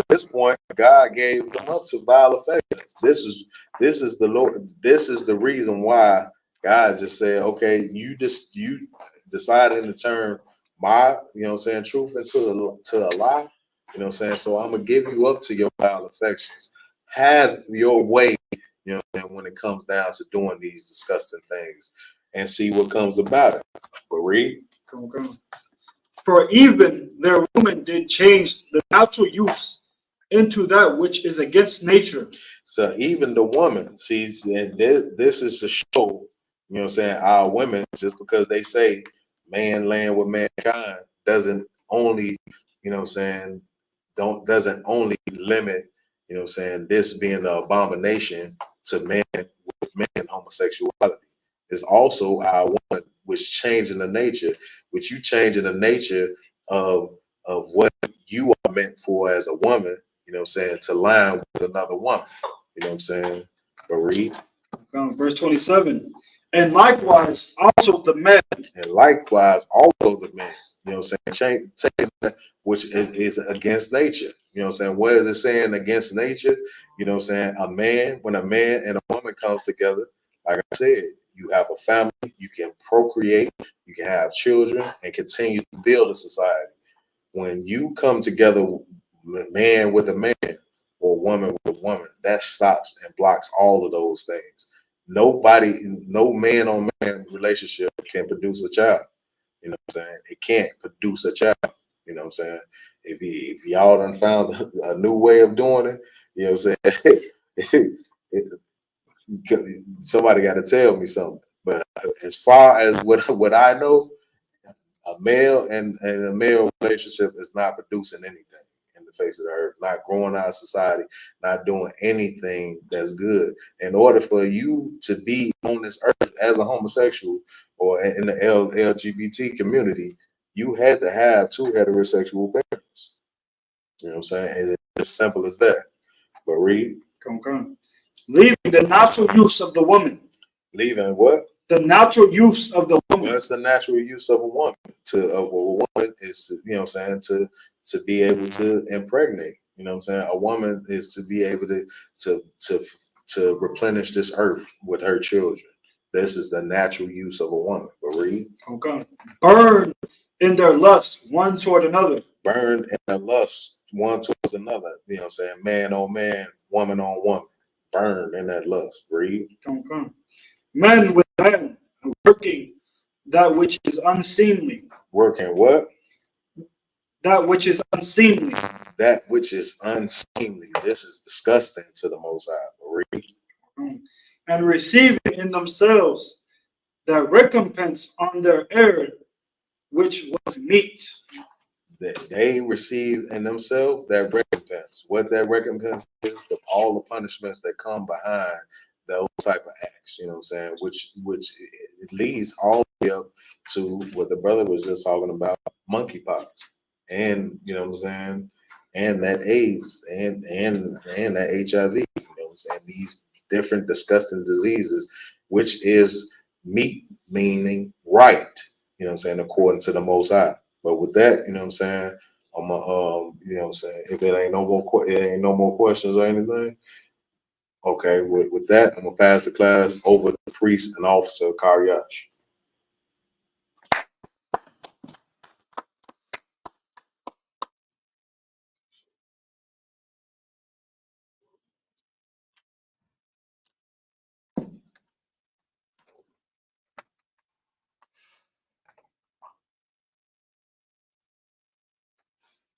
this point, God gave them up to vile affections. This is the Lord. This is the reason why God just said, okay, you decided to turn my, you know what I'm saying, truth into a lie. You know what I'm saying? So I'm gonna give you up to your vile affections. Have your way, you know, and when it comes down to doing these disgusting things, and see what comes about it. But read. Come on. For even their women did change the natural use into that which is against nature. So even the woman sees, and this is to show, you know what I'm saying, our women, just because they say man laying with mankind doesn't only, you know what I'm saying, doesn't only limit, you know what I'm saying, this being an abomination to man with man homosexuality. It's also our woman, which changing the nature, which you changing the nature of what you are meant for as a woman, you know what I'm saying, to line with another woman. You know what I'm saying? But read. Verse 27. And likewise also the men. And likewise also the men. You know what I'm saying? Taking that which is against nature. You know what I'm saying? What is it saying against nature? You know what I'm saying? When a man and a woman comes together, like I said, you have a family, you can procreate, you can have children, and continue to build a society. When you come together, man with a man or woman with a woman, that stops and blocks all of those things. Nobody, no man on man relationship can produce a child. You know what I'm saying? It can't produce a child. You know what I'm saying? If y'all done found a new way of doing it, you know what I'm saying? Somebody got to tell me something. But as far as what I know, a male and a male relationship is not producing anything in the face of the earth, not growing our society, not doing anything that's good. In order for you to be on this earth as a homosexual or in the LGBT community, you had to have two heterosexual parents. You know what I'm saying? And it's as simple as that. But read. Come. Leaving the natural use of the woman. Leaving what? The natural use of the woman. What's the natural use of a woman? A woman is, you know what I'm saying, to be able to impregnate. You know what I'm saying? A woman is to be able to replenish this earth with her children. This is the natural use of a woman. But read. Okay. Burn in their lust one toward another. Burn in their lust one towards another. You know what I'm saying? Man on man, woman on woman. Burn in that lust. Read. Okay. Men with men, working that which is unseemly. Working what? That which is unseemly. That which is unseemly. This is disgusting to the Most High. Read. And receiving in themselves that recompense on their error, which was meet. That they receive in themselves that recompense. What that recompense is, all the punishments that come behind those type of acts, you know what I'm saying? Which it leads all the way up to what the brother was just talking about, monkeypox, and you know what I'm saying, and that AIDS and that HIV, you know what I'm saying? These different disgusting diseases, which is meat meaning right, you know what I'm saying, according to the Most High. But with that, you know what I'm saying, I'm you know what I'm saying, if it ain't no more questions or anything, okay, with that, I'm gonna pass the class over to the priest and officer Karyash.